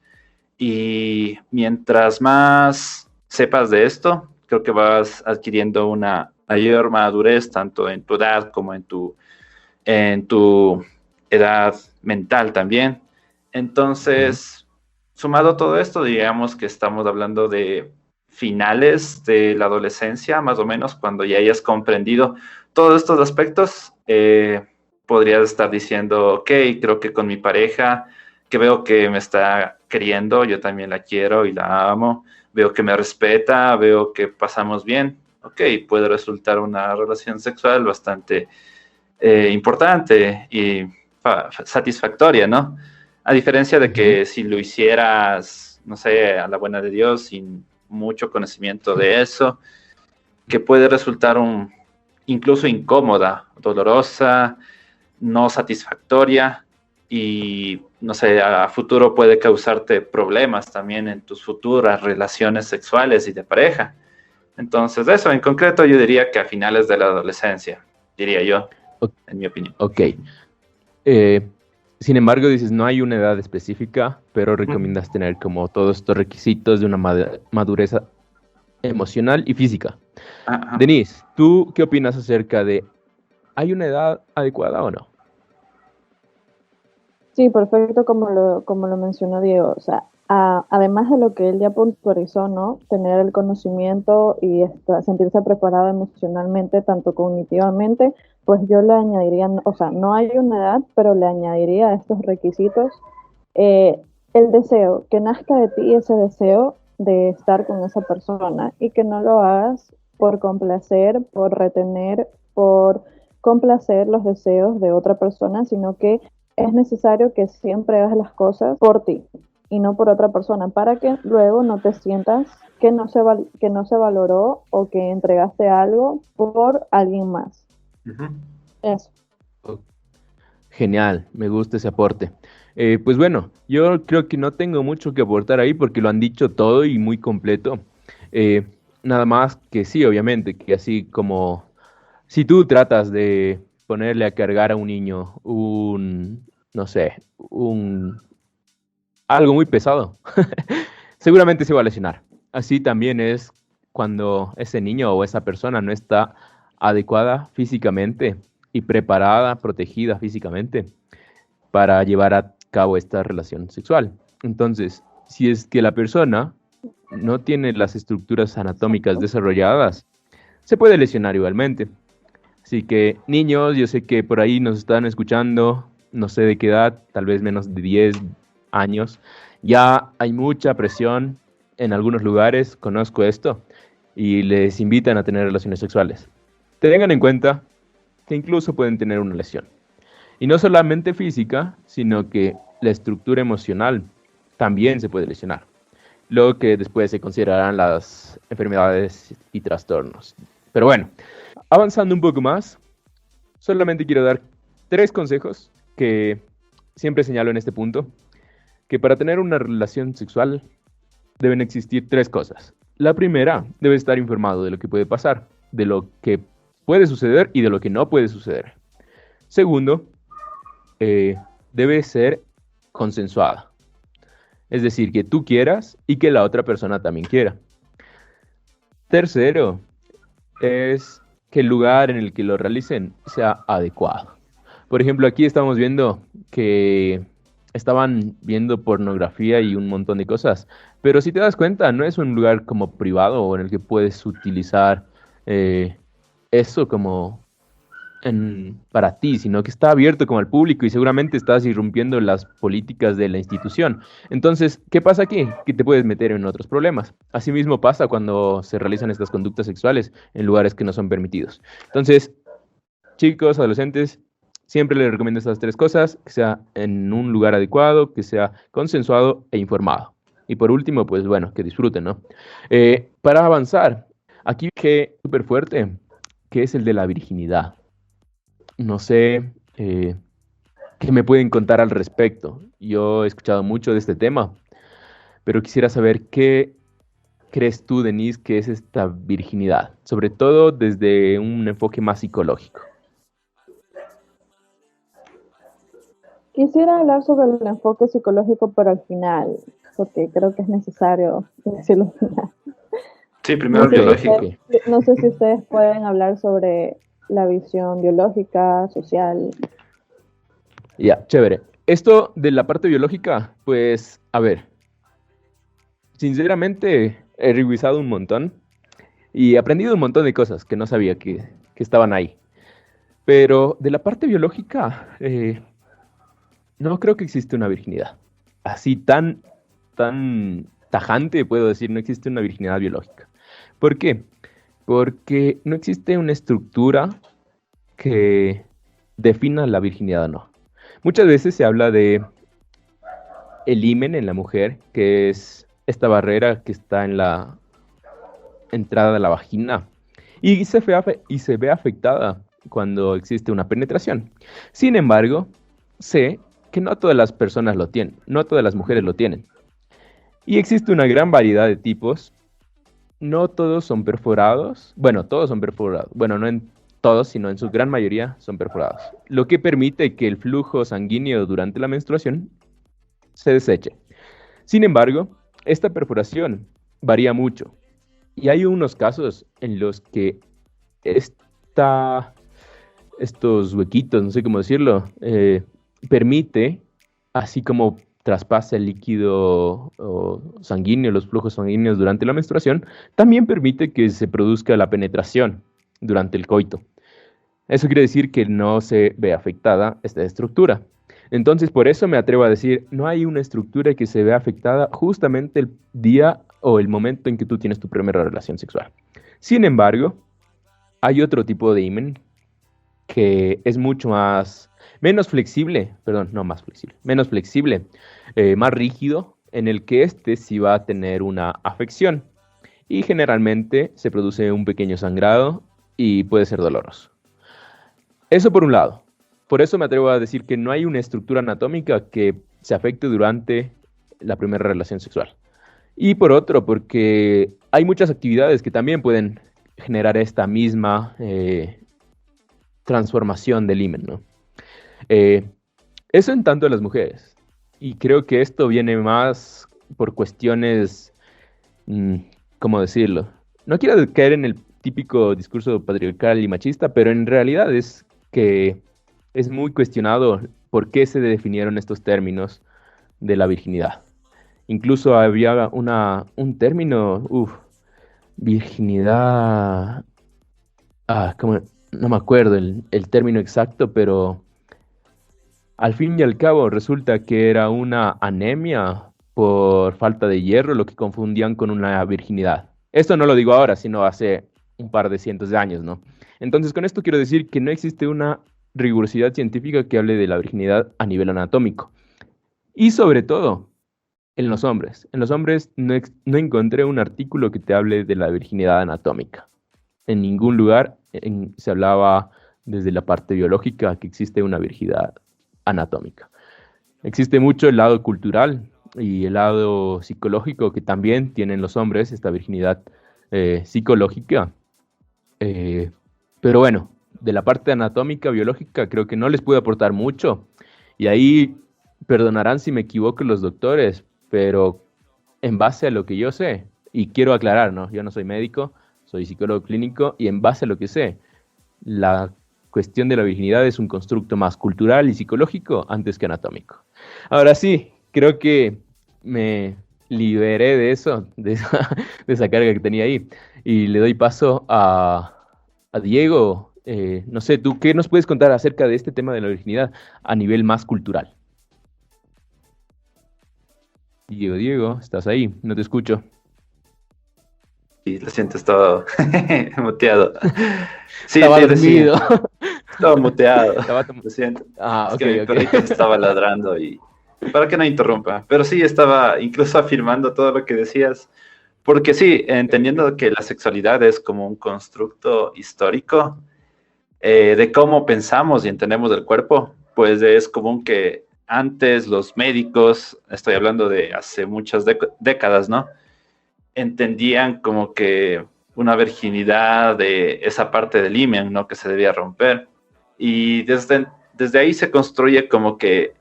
y mientras más sepas de esto, creo que vas adquiriendo una mayor madurez tanto en tu edad como en tu edad mental también. Entonces, sumado a todo esto, digamos que estamos hablando de finales de la adolescencia, más o menos, cuando ya hayas comprendido todos estos aspectos, podrías estar diciendo, ok, creo que con mi pareja, que veo que me está queriendo, yo también la quiero y la amo, veo que me respeta, veo que pasamos bien, ok, puede resultar una relación sexual bastante importante y satisfactoria, ¿no? A diferencia de que si lo hicieras, no sé, a la buena de Dios, sin mucho conocimiento de eso, que puede resultar incluso incómoda, dolorosa, no satisfactoria y, no sé, a futuro puede causarte problemas también en tus futuras relaciones sexuales y de pareja. Entonces, eso en concreto yo diría que a finales de la adolescencia, diría yo, en mi opinión. Ok. Sin embargo, dices, no hay una edad específica, pero recomiendas tener como todos estos requisitos de una madurez emocional y física. Ajá. Denise, ¿tú qué opinas acerca de, ¿hay una edad adecuada o no? Sí, perfecto, como lo mencionó Diego. O sea, además de lo que él ya puntualizó, ¿no? Tener el conocimiento y sentirse preparado emocionalmente, tanto cognitivamente, pues yo le añadiría, o sea, no hay una edad, pero le añadiría a estos requisitos el deseo, que nazca de ti ese deseo de estar con esa persona y que no lo hagas por complacer, por retener, por complacer los deseos de otra persona, sino que es necesario que siempre hagas las cosas por ti y no por otra persona, para que luego no te sientas que que no se valoró o que entregaste algo por alguien más. Uh-huh. Eso. Genial, me gusta ese aporte. Pues bueno, yo creo que no tengo mucho que aportar ahí porque lo han dicho todo y muy completo. Nada más que sí, obviamente, que así como si tú tratas de ponerle a cargar a un niño no sé, algo muy pesado, seguramente se va a lesionar. Así también es cuando ese niño o esa persona no está adecuada físicamente y preparada, protegida físicamente para llevar a cabo esta relación sexual. Entonces, si es que la persona no tiene las estructuras anatómicas desarrolladas, se puede lesionar igualmente. Así que, niños, yo sé que por ahí nos están escuchando, no sé de qué edad, tal vez menos de 10 años. Ya hay mucha presión en algunos lugares, conozco esto, y les invitan a tener relaciones sexuales. Tengan en cuenta que incluso pueden tener una lesión. Y no solamente física, sino que la estructura emocional también se puede lesionar, lo que después se considerarán las enfermedades y trastornos. Pero bueno, avanzando un poco más, solamente quiero dar 3 consejos que siempre señalo en este punto, que para tener una relación sexual deben existir 3 cosas. La primera, debe estar informado de lo que puede pasar, de lo que puede suceder y de lo que no puede suceder. Segundo, debe ser consensuada. Es decir, que tú quieras y que la otra persona también quiera. Tercero, es que el lugar en el que lo realicen sea adecuado. Por ejemplo, aquí estamos viendo que estaban viendo pornografía y un montón de cosas, pero si te das cuenta, no es un lugar como privado en el que puedes utilizar eso como para ti, sino que está abierto como al público y seguramente estás irrumpiendo las políticas de la institución. Entonces, ¿qué pasa aquí? Que te puedes meter en otros problemas. Asimismo pasa cuando se realizan estas conductas sexuales en lugares que no son permitidos. Entonces, chicos, adolescentes, siempre les recomiendo estas 3 cosas, que sea en un lugar adecuado, que sea consensuado e informado. Y por último, pues bueno, que disfruten, ¿no? Para avanzar, aquí que súper fuerte, que es el de la virginidad. No sé qué me pueden contar al respecto. Yo he escuchado mucho de este tema, pero quisiera saber qué crees tú, Denise, que es esta virginidad, sobre todo desde un enfoque más psicológico. Quisiera hablar sobre el enfoque psicológico, pero al final, porque creo que es necesario decirlo al final. Sí, primero el biológico. No sé si ustedes pueden hablar sobre la visión biológica, social. Ya, chévere. Esto de la parte biológica, pues, a ver, sinceramente he revisado un montón y he aprendido un montón de cosas que no sabía que estaban ahí. Pero de la parte biológica, no creo que existe una virginidad. Así tan tajante puedo decir, no existe una virginidad biológica. ¿Por qué? Porque no existe una estructura que defina la virginidad o no. Muchas veces se habla de el himen en la mujer, que es esta barrera que está en la entrada de la vagina y se ve afectada cuando existe una penetración. Sin embargo, sé que no todas las personas lo tienen, no todas las mujeres lo tienen. Y existe una gran variedad de tipos. No todos son perforados. Bueno, todos son perforados. Bueno, no en todos, sino en su gran mayoría son perforados. Lo que permite que el flujo sanguíneo durante la menstruación se deseche. Sin embargo, esta perforación varía mucho. Y hay unos casos en los que estos huequitos, no sé cómo decirlo, permite, así como traspasa el líquido sanguíneo, los flujos sanguíneos durante la menstruación, también permite que se produzca la penetración durante el coito. Eso quiere decir que no se ve afectada esta estructura. Entonces, por eso me atrevo a decir, no hay una estructura que se vea afectada justamente el día o el momento en que tú tienes tu primera relación sexual. Sin embargo, hay otro tipo de himen que es menos flexible, más rígido, en el que sí va a tener una afección y generalmente se produce un pequeño sangrado y puede ser doloroso. Eso por un lado. Por eso me atrevo a decir que no hay una estructura anatómica que se afecte durante la primera relación sexual. Y por otro, porque hay muchas actividades que también pueden generar esta misma transformación del himen, ¿no? Eso en tanto a las mujeres. Y creo que esto viene más por cuestiones, ¿cómo decirlo? No quiero caer en el típico discurso patriarcal y machista, pero en realidad es que es muy cuestionado por qué se definieron estos términos de la virginidad. Incluso había un término, virginidad, no me acuerdo el término exacto, pero al fin y al cabo resulta que era una anemia por falta de hierro lo que confundían con una virginidad. Esto no lo digo ahora, sino hace un par de cientos de años, ¿no? Entonces, con esto quiero decir que no existe una rigurosidad científica que hable de la virginidad a nivel anatómico. Y sobre todo, en los hombres. En los hombres no encontré un artículo que te hable de la virginidad anatómica. En ningún lugar se hablaba desde la parte biológica que existe una virginidad anatómica. Existe mucho el lado cultural y el lado psicológico que también tienen los hombres, esta virginidad psicológica. Pero bueno, de la parte anatómica, biológica, creo que no les puedo aportar mucho. Y ahí perdonarán si me equivoco los doctores, pero en base a lo que yo sé, y quiero aclarar, ¿no? Yo no soy médico, soy psicólogo clínico, y en base a lo que sé, la cuestión de la virginidad es un constructo más cultural y psicológico antes que anatómico. Ahora sí, creo que me liberé de eso, de esa carga que tenía ahí, y le doy paso a Diego. No sé, ¿tú qué nos puedes contar acerca de este tema de la virginidad a nivel más cultural? Diego, ¿estás ahí? No te escucho. Sí, lo siento, estaba muteado. Sí, estaba dormido. Estaba muteado. Lo siento. Es que mi perrito estaba ladrando y para que no interrumpa. Pero sí, estaba incluso afirmando todo lo que decías. Porque sí, entendiendo que la sexualidad es como un constructo histórico de cómo pensamos y entendemos el cuerpo, pues es común que antes los médicos, estoy hablando de hace muchas décadas, ¿no? Entendían como que una virginidad de esa parte del himen, ¿no? Que se debía romper. Y desde ahí se construye como que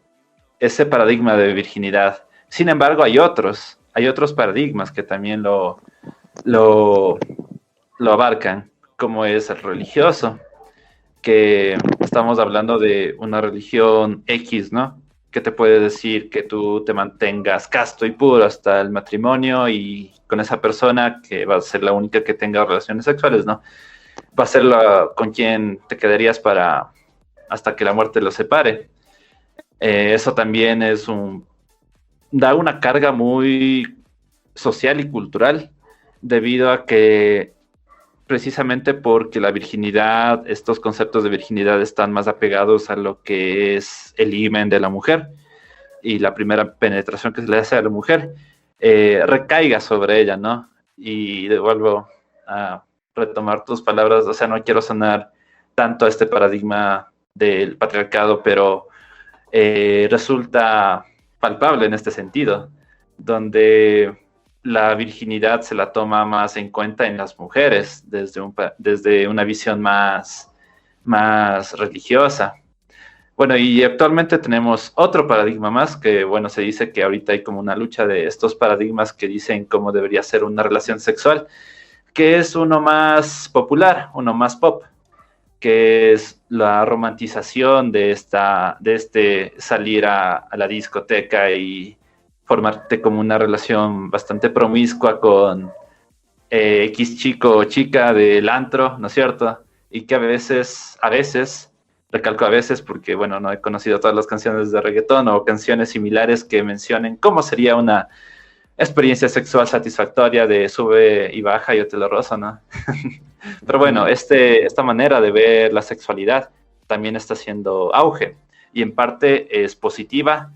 ese paradigma de virginidad. Sin embargo, hay otros paradigmas que también lo abarcan, como es el religioso, que estamos hablando de una religión X, ¿no? Que te puede decir que tú te mantengas casto y puro hasta el matrimonio y con esa persona que va a ser la única que tenga relaciones sexuales, ¿no? Va a ser con quien te quedarías hasta que la muerte los separe. Eso también da una carga muy social y cultural debido a que precisamente porque la virginidad, estos conceptos de virginidad están más apegados a lo que es el himen de la mujer y la primera penetración que se le hace a la mujer recaiga sobre ella, ¿no? Y vuelvo a retomar tus palabras, o sea, no quiero sonar tanto a este paradigma del patriarcado, pero resulta palpable en este sentido, donde la virginidad se la toma más en cuenta en las mujeres desde una visión más religiosa. Bueno, y actualmente tenemos otro paradigma más que, bueno, se dice que ahorita hay como una lucha de estos paradigmas que dicen cómo debería ser una relación sexual, que es uno más popular, uno más pop, que es la romantización de este salir a la discoteca y formarte como una relación bastante promiscua con X chico o chica del antro, ¿no es cierto? Y que a veces, recalco a veces porque, bueno, no he conocido todas las canciones de reggaetón o canciones similares que mencionen cómo sería una experiencia sexual satisfactoria de sube y baja, yo te lo rozo, ¿no? Pero bueno, esta manera de ver la sexualidad también está haciendo auge y en parte es positiva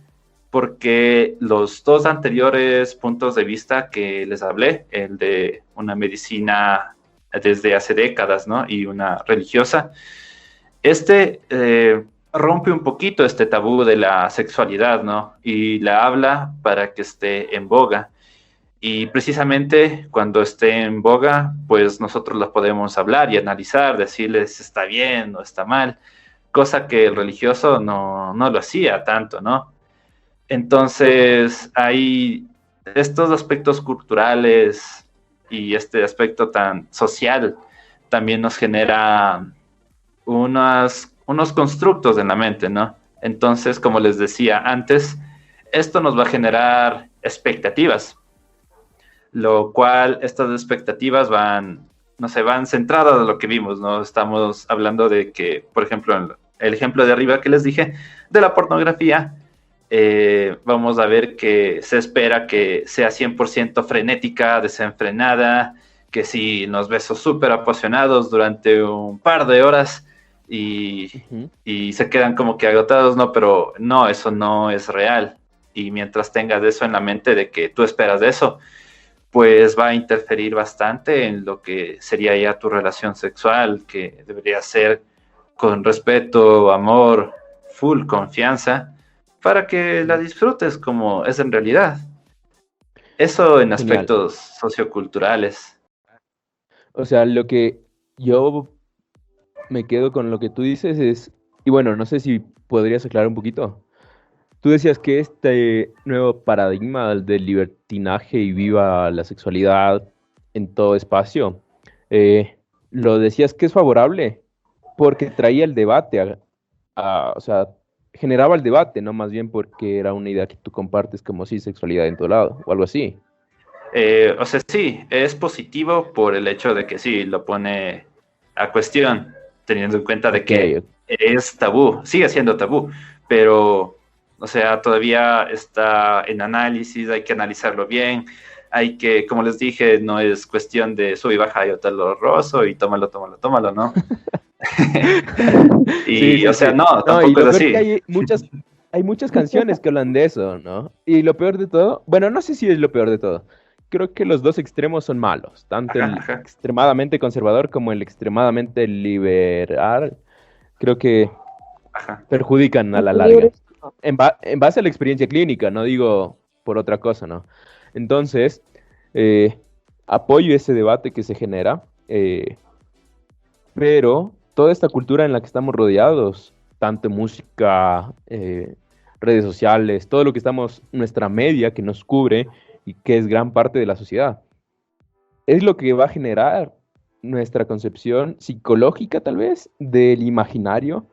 porque los dos anteriores puntos de vista que les hablé, el de una medicina desde hace décadas, ¿no? Y una religiosa, rompe un poquito este tabú de la sexualidad, ¿no? Y la habla para que esté en boga. Y precisamente cuando esté en boga, pues nosotros la podemos hablar y analizar, decirles si está bien o está mal, cosa que el religioso no lo hacía tanto, ¿no? Entonces, hay estos aspectos culturales y este aspecto tan social también nos genera unos constructos en la mente, ¿no? Entonces, como les decía antes, esto nos va a generar expectativas, lo cual estas expectativas van centradas en lo que vimos, ¿no? Estamos hablando de que, por ejemplo, el ejemplo de arriba que les dije, de la pornografía, vamos a ver que se espera que sea 100% frenética, desenfrenada, que sí, nos besos súper apasionados durante un par de horas y se quedan como que agotados, ¿no? Pero no, eso no es real. Y mientras tengas eso en la mente de que tú esperas de eso, pues va a interferir bastante en lo que sería ya tu relación sexual, que debería ser con respeto, amor, full confianza, para que la disfrutes como es en realidad. Eso en aspectos socioculturales. O sea, lo que yo me quedo con lo que tú dices es, y bueno, no sé si podrías aclarar un poquito. Tú decías que este nuevo paradigma del libertinaje y viva la sexualidad en todo espacio, lo decías que es favorable porque traía el debate, o sea, generaba el debate, no más bien porque era una idea que tú compartes como sí, sexualidad en todo lado, o algo así. O sea, sí, es positivo por el hecho de que sí, lo pone a cuestión, teniendo en cuenta de que es tabú, sigue siendo tabú, pero, o sea, todavía está en análisis, hay que analizarlo bien, hay que, como les dije, no es cuestión de sub y baja, yo te lo rozo y tómalo, ¿no? Y, sí, o sea, no, tampoco es así. Hay muchas canciones que hablan de eso, ¿no? Y lo peor de todo, bueno, no sé si es lo peor de todo. Creo que los dos extremos son malos, tanto el extremadamente conservador como el extremadamente liberal. Creo que perjudican a la larga. En base a la experiencia clínica, no digo por otra cosa, ¿no? Entonces, apoyo ese debate que se genera, pero toda esta cultura en la que estamos rodeados, tanto música, redes sociales, todo lo que estamos, nuestra media que nos cubre y que es gran parte de la sociedad, es lo que va a generar nuestra concepción psicológica, tal vez, del imaginario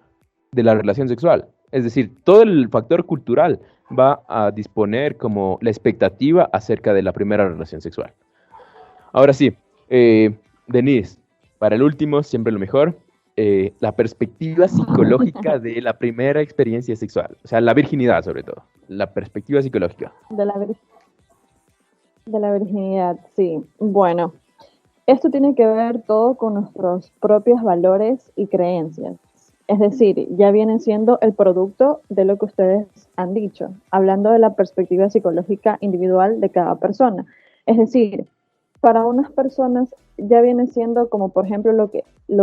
de la relación sexual. Es decir, todo el factor cultural va a disponer como la expectativa acerca de la primera relación sexual. Ahora sí, Denise, para el último, siempre lo mejor, la perspectiva psicológica de la primera experiencia sexual, o sea, la virginidad sobre todo, la perspectiva psicológica. De la virginidad, sí. Bueno, esto tiene que ver todo con nuestros propios valores y creencias. Es decir, ya viene siendo el producto de lo que ustedes han dicho, hablando de la perspectiva psicológica individual de cada persona. Es decir, para unas personas ya viene siendo como, por ejemplo, lo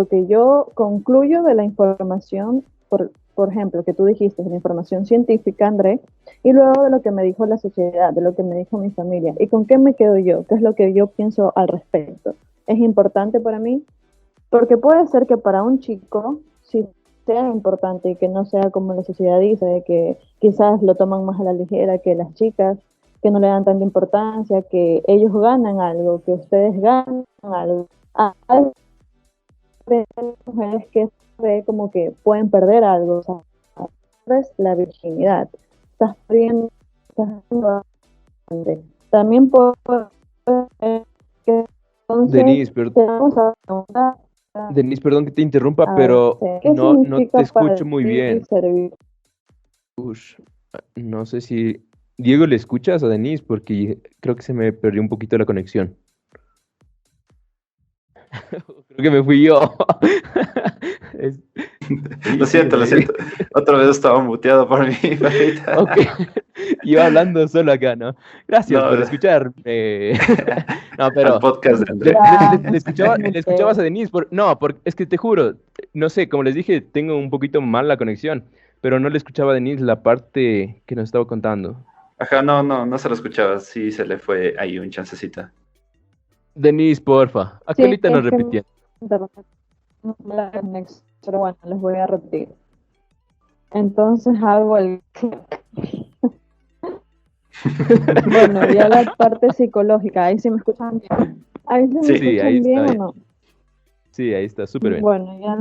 que yo concluyo de la información, por ejemplo, que tú dijiste, de la información científica, André, y luego de lo que me dijo la sociedad, de lo que me dijo mi familia. ¿Y con qué me quedo yo? ¿Qué es lo que yo pienso al respecto? ¿Es importante para mí? Porque puede ser que para un chico sí sea importante y que no sea como la sociedad dice, de que quizás lo toman más a la ligera que las chicas, que no le dan tanta importancia, que ellos ganan algo, que ustedes ganan algo. Hay mujeres que se ve como que pueden perder algo, o sea, es la virginidad. Estás perdiendo, bastante. También puede ser que entonces Denise, te vamos a preguntar, Denise, perdón que te interrumpa, a ver, pero ¿qué no te significa para escucho muy ti bien. servir? Ush, no sé si... Diego, ¿le escuchas a Denise? Porque creo que se me perdió un poquito la conexión. Creo que me fui yo. Es- Lo siento, lo siento. Otra vez estaba muteado por mi perrita. Ok, iba hablando solo acá, ¿no? Gracias No, por escuchar. No, al pero podcast de André. le escuchabas a Denise. No, es que te juro, no sé, como les dije, tengo un poquito mal la conexión, pero no le escuchaba a Denise la parte que nos estaba contando. Ajá, no se lo escuchaba. Sí, se le fue ahí un chancecito. Denise, porfa, Sí, actualita nos es que repitiendo. la conexión, pero bueno, les voy a repetir. Entonces hago el... Bueno, ya la parte psicológica, ahí sí me escuchan bien. Ahí sí me Sí, escuchan ahí bien está o bien. no. Sí, ahí está, súper bien. Bueno, ya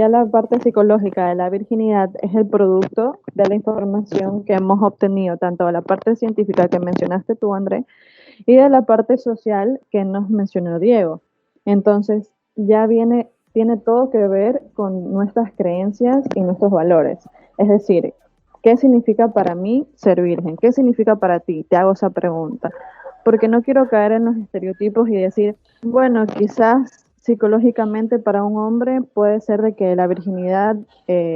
la parte psicológica de la virginidad es el producto de la información que hemos obtenido, tanto de la parte científica que mencionaste tú, André, y de la parte social que nos mencionó Diego. Entonces, tiene todo que ver con nuestras creencias y nuestros valores. Es decir, ¿qué significa para mí ser virgen? ¿Qué significa para ti? Te hago esa pregunta. Porque no quiero caer en los estereotipos y decir, bueno, quizás psicológicamente para un hombre puede ser de que la virginidad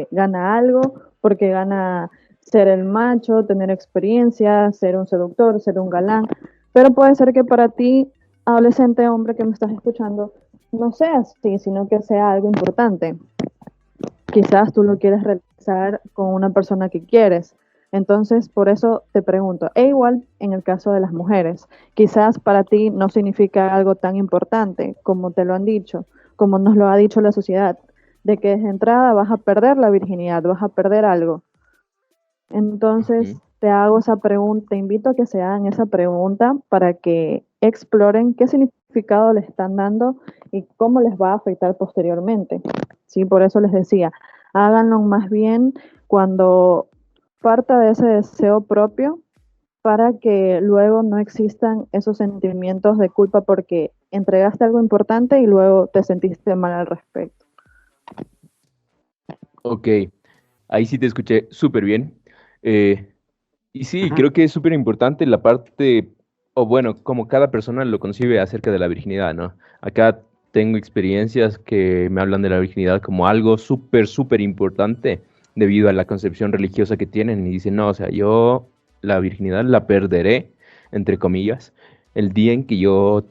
gana algo, porque gana ser el macho, tener experiencia, ser un seductor, ser un galán, pero puede ser que para ti, adolescente hombre que me estás escuchando, no sea así, sino que sea algo importante. Quizás tú lo quieres realizar con una persona que quieres. Entonces, por eso te pregunto, e igual en el caso de las mujeres, quizás para ti no significa algo tan importante como te lo han dicho, como nos lo ha dicho la sociedad, de que desde entrada vas a perder la virginidad, vas a perder algo. Entonces, Ujú. te hago esa pregunta, te invito a que se hagan esa pregunta para que exploren qué significado le están dando y cómo les va a afectar posteriormente. Sí, por eso les decía, háganlo más bien cuando parta de ese deseo propio para que luego no existan esos sentimientos de culpa porque entregaste algo importante y luego te sentiste mal al respecto. Ok, ahí sí te escuché súper bien. Eh, y sí, Ajá. creo que es súper importante la parte, o bueno, como cada persona lo concibe acerca de la virginidad, ¿no? Acá tengo experiencias que me hablan de la virginidad como algo súper, súper importante debido a la concepción religiosa que tienen y dicen, no, o sea, yo la virginidad la perderé, entre comillas, el día en que yo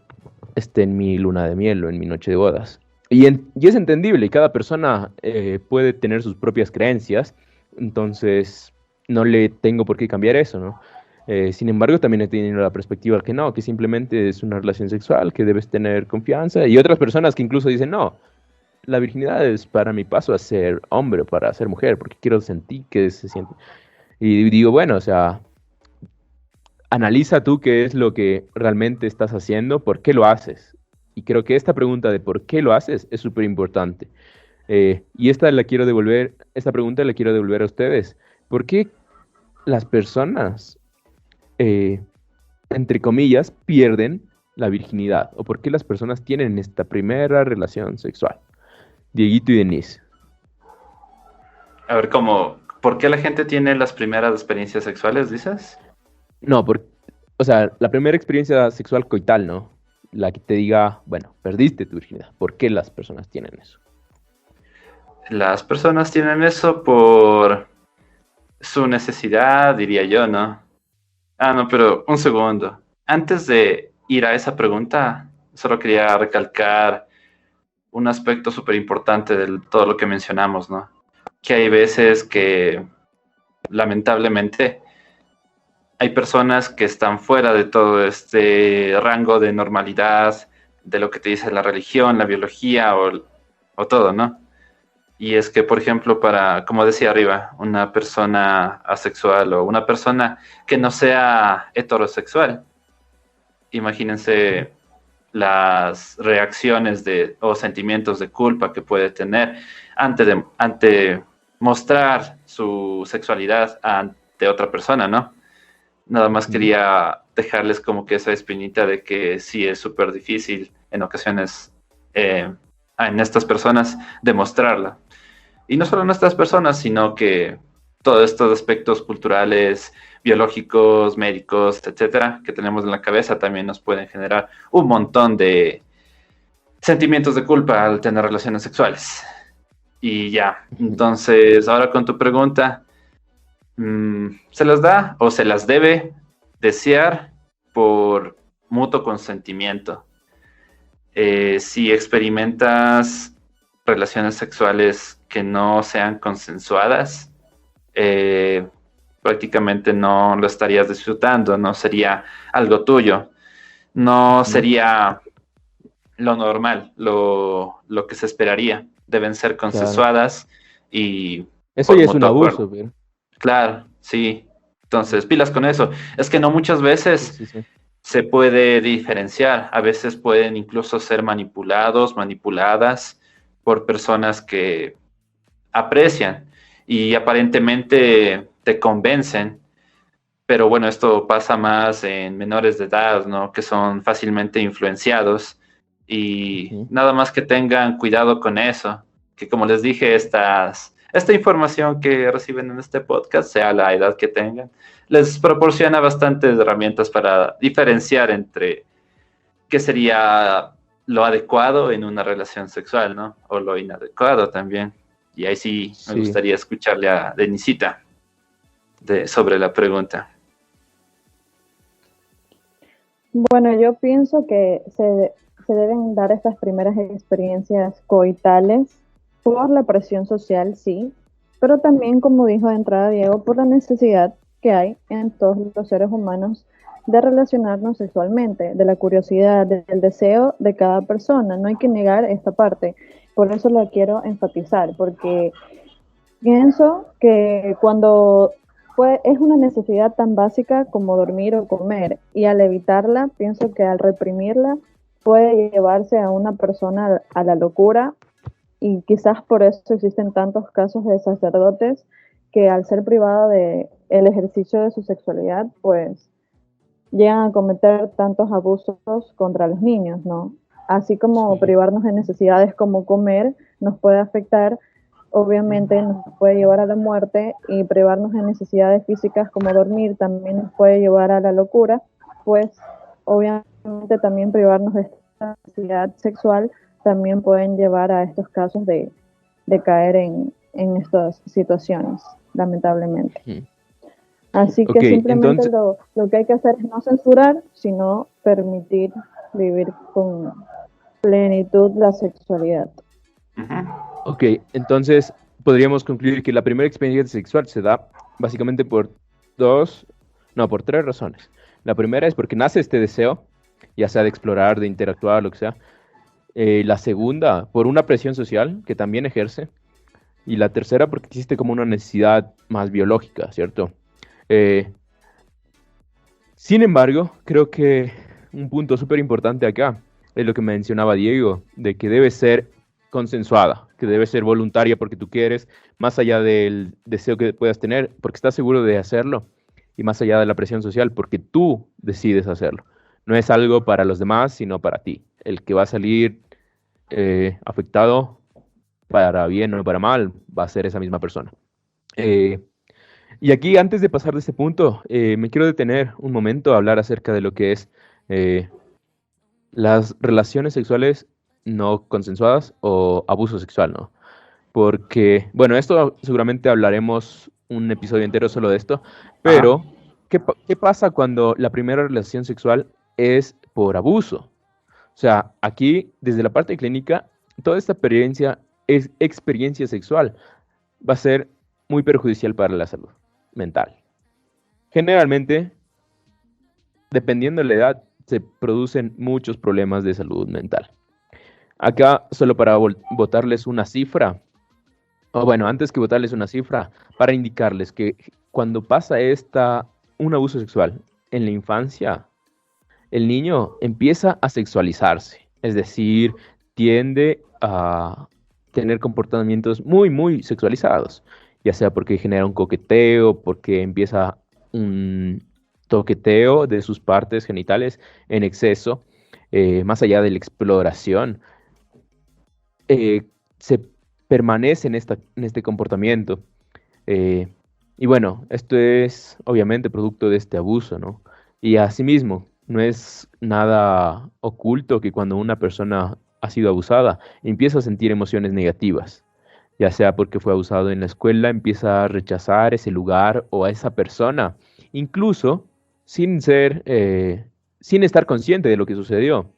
esté en mi luna de miel o en mi noche de bodas. Y es entendible, y cada persona puede tener sus propias creencias, entonces no le tengo por qué cambiar eso, ¿no? Sin embargo, también he tenido la perspectiva que no, que simplemente es una relación sexual, que debes tener confianza, y otras personas que incluso dicen, no, la virginidad es para mi paso a ser hombre, para ser mujer, porque quiero sentir que se siente. Y digo, bueno, o sea, analiza tú qué es lo que realmente estás haciendo, por qué lo haces. Y creo que esta pregunta de por qué lo haces es súper importante. Y esta pregunta la quiero devolver a ustedes. ¿Por qué las personas, eh, entre comillas, pierden la virginidad? ¿O por qué las personas tienen esta primera relación sexual? Dieguito y Denise. A ver, ¿por qué la gente tiene las primeras experiencias sexuales, dices? No, o sea, la primera experiencia sexual coital, ¿no? la que te diga, bueno, perdiste tu virginidad. ¿Por qué las personas tienen eso? Las personas tienen eso por su necesidad, diría yo, ¿no? No, pero un segundo. Antes de ir a esa pregunta, solo quería recalcar un aspecto súper importante de todo lo que mencionamos, ¿no? Que hay veces que, lamentablemente, hay personas que están fuera de todo este rango de normalidad, de lo que te dice la religión, la biología o todo, ¿no? Y es que, por ejemplo, para, como decía arriba, una persona asexual o una persona que no sea heterosexual, imagínense las reacciones o sentimientos de culpa que puede tener ante mostrar su sexualidad ante otra persona, ¿no? Nada más quería dejarles como que esa espinita de que sí es súper difícil en ocasiones en estas personas demostrarla. Y no solo en estas personas, sino que todos estos aspectos culturales, biológicos, médicos, etcétera, que tenemos en la cabeza también nos pueden generar un montón de sentimientos de culpa al tener relaciones sexuales. Y ya, entonces ahora con tu pregunta, ¿se las da o se las debe desear por mutuo consentimiento? Si experimentas relaciones sexuales que no sean consensuadas, prácticamente no lo estarías disfrutando, no sería algo tuyo, no sería lo normal, lo que se esperaría. Deben ser consensuadas y eso por ya es un mutuo abuso, acuerdo. pero... Claro, sí. Entonces, pilas con eso. Es que no muchas veces Sí, sí. se puede diferenciar. A veces pueden incluso ser manipulados, manipuladas por personas que aprecian y aparentemente te convencen. Pero bueno, esto pasa más en menores de edad, ¿no? Que son fácilmente influenciados y nada más que tengan cuidado con eso. Que como les dije, esta información que reciben en este podcast, sea la edad que tengan, les proporciona bastantes herramientas para diferenciar entre qué sería lo adecuado en una relación sexual, ¿no? O lo inadecuado también. Y ahí sí me gustaría escucharle a Denisita sobre la pregunta. Bueno, yo pienso que se deben dar estas primeras experiencias coitales por la presión social, sí, pero también, como dijo de entrada Diego, por la necesidad que hay en todos los seres humanos de relacionarnos sexualmente, de la curiosidad, del deseo de cada persona. No hay que negar esta parte. Por eso la quiero enfatizar, porque pienso que cuando es una necesidad tan básica como dormir o comer, y al evitarla, pienso que al reprimirla puede llevarse a una persona a la locura, y quizás por eso existen tantos casos de sacerdotes que al ser privada de el ejercicio de su sexualidad, pues llegan a cometer tantos abusos contra los niños, ¿no? Así como privarnos de necesidades como comer nos puede afectar, obviamente nos puede llevar a la muerte, y privarnos de necesidades físicas como dormir también nos puede llevar a la locura, pues obviamente también privarnos de esta necesidad sexual también pueden llevar a estos casos de caer en estas situaciones, lamentablemente. Así que simplemente entonces, lo que hay que hacer es no censurar, sino permitir vivir con plenitud la sexualidad. Ok, entonces podríamos concluir que la primera experiencia sexual se da básicamente por tres razones. La primera es porque nace este deseo, ya sea de explorar, de interactuar, lo que sea. La segunda, por una presión social que también ejerce. Y la tercera, porque existe como una necesidad más biológica, ¿cierto? Sin embargo, creo que un punto súper importante acá es lo que mencionaba Diego, de que debe ser consensuada, que debe ser voluntaria porque tú quieres, más allá del deseo que puedas tener, porque estás seguro de hacerlo, y más allá de la presión social, porque tú decides hacerlo. No es algo para los demás, sino para ti. El que va a salir afectado, para bien o para mal, va a ser esa misma persona. Y aquí, antes de pasar de este punto, me quiero detener un momento a hablar acerca de lo que es las relaciones sexuales no consensuadas o abuso sexual, ¿no? Porque, bueno, esto seguramente hablaremos un episodio entero solo de esto, pero Ajá. ¿qué pasa cuando la primera relación sexual es por abuso? O sea, aquí, desde la parte clínica, toda esta experiencia es experiencia sexual. Va a ser muy perjudicial para la salud mental. Generalmente, dependiendo de la edad, se producen muchos problemas de salud mental. Acá, solo para botarles una cifra, o bueno, antes que botarles una cifra, para indicarles que cuando pasa un abuso sexual en la infancia, el niño empieza a sexualizarse, es decir, tiende a tener comportamientos muy, muy sexualizados, ya sea porque genera un coqueteo, porque empieza un toqueteo de sus partes genitales en exceso, más allá de la exploración, se permanece en este comportamiento. Eh, y bueno, esto es obviamente producto de este abuso, ¿no? Y asimismo, no es nada oculto que cuando una persona ha sido abusada, empieza a sentir emociones negativas, ya sea porque fue abusado en la escuela, empieza a rechazar ese lugar o a esa persona, incluso sin sin estar consciente de lo que sucedió.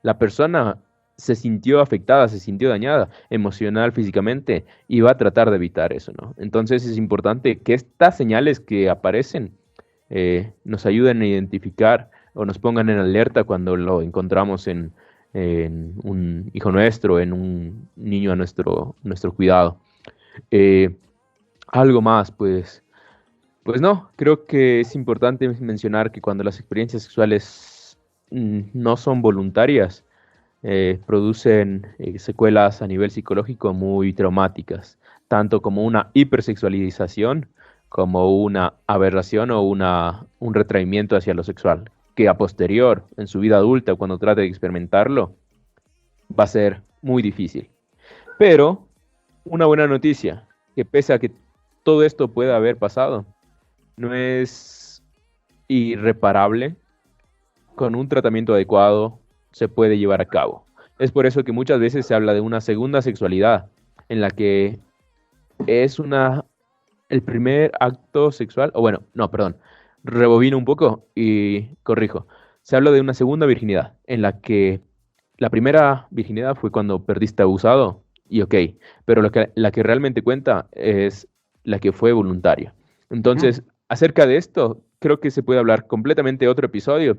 La persona se sintió afectada, se sintió dañada emocional, físicamente, y va a tratar de evitar eso, ¿no? Entonces es importante que estas señales que aparecen nos ayuden a identificar o nos pongan en alerta cuando lo encontramos en un hijo nuestro, en un niño a nuestro cuidado. Eh, Algo más, pues no, creo que es importante mencionar que cuando las experiencias sexuales no son voluntarias, producen secuelas a nivel psicológico muy traumáticas, tanto como una hipersexualización, como una aberración o un retraimiento hacia lo sexual, que a posterior, en su vida adulta, cuando trate de experimentarlo, va a ser muy difícil. Pero una buena noticia, que pese a que todo esto pueda haber pasado, no es irreparable. Con un tratamiento adecuado se puede llevar a cabo. Es por eso que muchas veces se habla de una segunda sexualidad, en la que es el primer acto sexual, o bueno, no, perdón, rebobino un poco y corrijo. Se habla de una segunda virginidad, en la que la primera virginidad fue cuando perdiste abusado, y ok, pero la que realmente cuenta es la que fue voluntaria. Entonces, acerca de esto, creo que se puede hablar completamente otro episodio,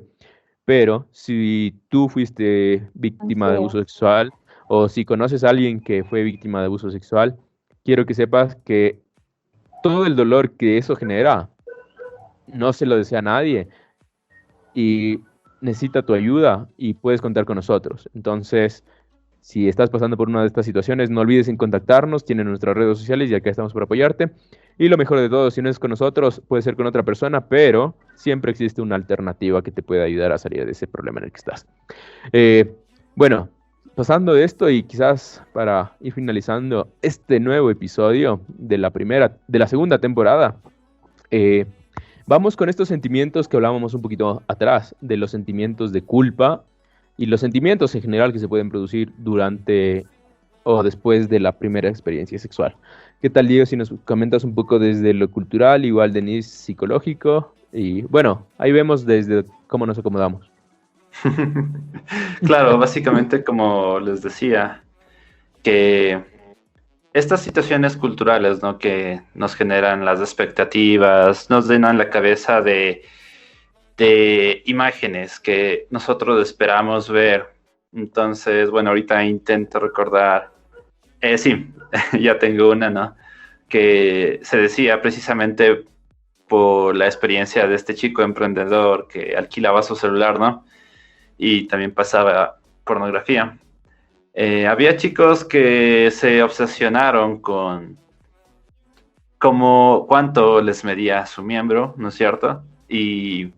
pero si tú fuiste víctima Así de es. abuso sexual o si conoces a alguien que fue víctima de abuso sexual, quiero que sepas que todo el dolor que eso genera no se lo desea a nadie y necesita tu ayuda y puedes contar con nosotros. Entonces, si estás pasando por una de estas situaciones, no olvides en contactarnos, tienen nuestras redes sociales y acá estamos para apoyarte. Y lo mejor de todo, si no es con nosotros, puede ser con otra persona, pero siempre existe una alternativa que te puede ayudar a salir de ese problema en el que estás. Eh, bueno, pasando de esto y quizás para ir finalizando este nuevo episodio de la segunda temporada, eh, vamos con estos sentimientos que hablábamos un poquito atrás, de los sentimientos de culpa y los sentimientos en general que se pueden producir durante o después de la primera experiencia sexual. ¿Qué tal, Diego, si nos comentas un poco desde lo cultural, igual Denise, psicológico? Y bueno, ahí vemos desde cómo nos acomodamos. Claro, básicamente como les decía, que estas situaciones culturales, ¿no? Que nos generan las expectativas, nos llenan la cabeza de imágenes que nosotros esperamos ver. Entonces, bueno, ahorita intento recordar. Sí, ya tengo una, ¿no? Que se decía precisamente por la experiencia de este chico emprendedor que alquilaba su celular, ¿no? Y también pasaba pornografía. Había chicos que se obsesionaron con cómo, cuánto les medía su miembro, ¿no es cierto? Y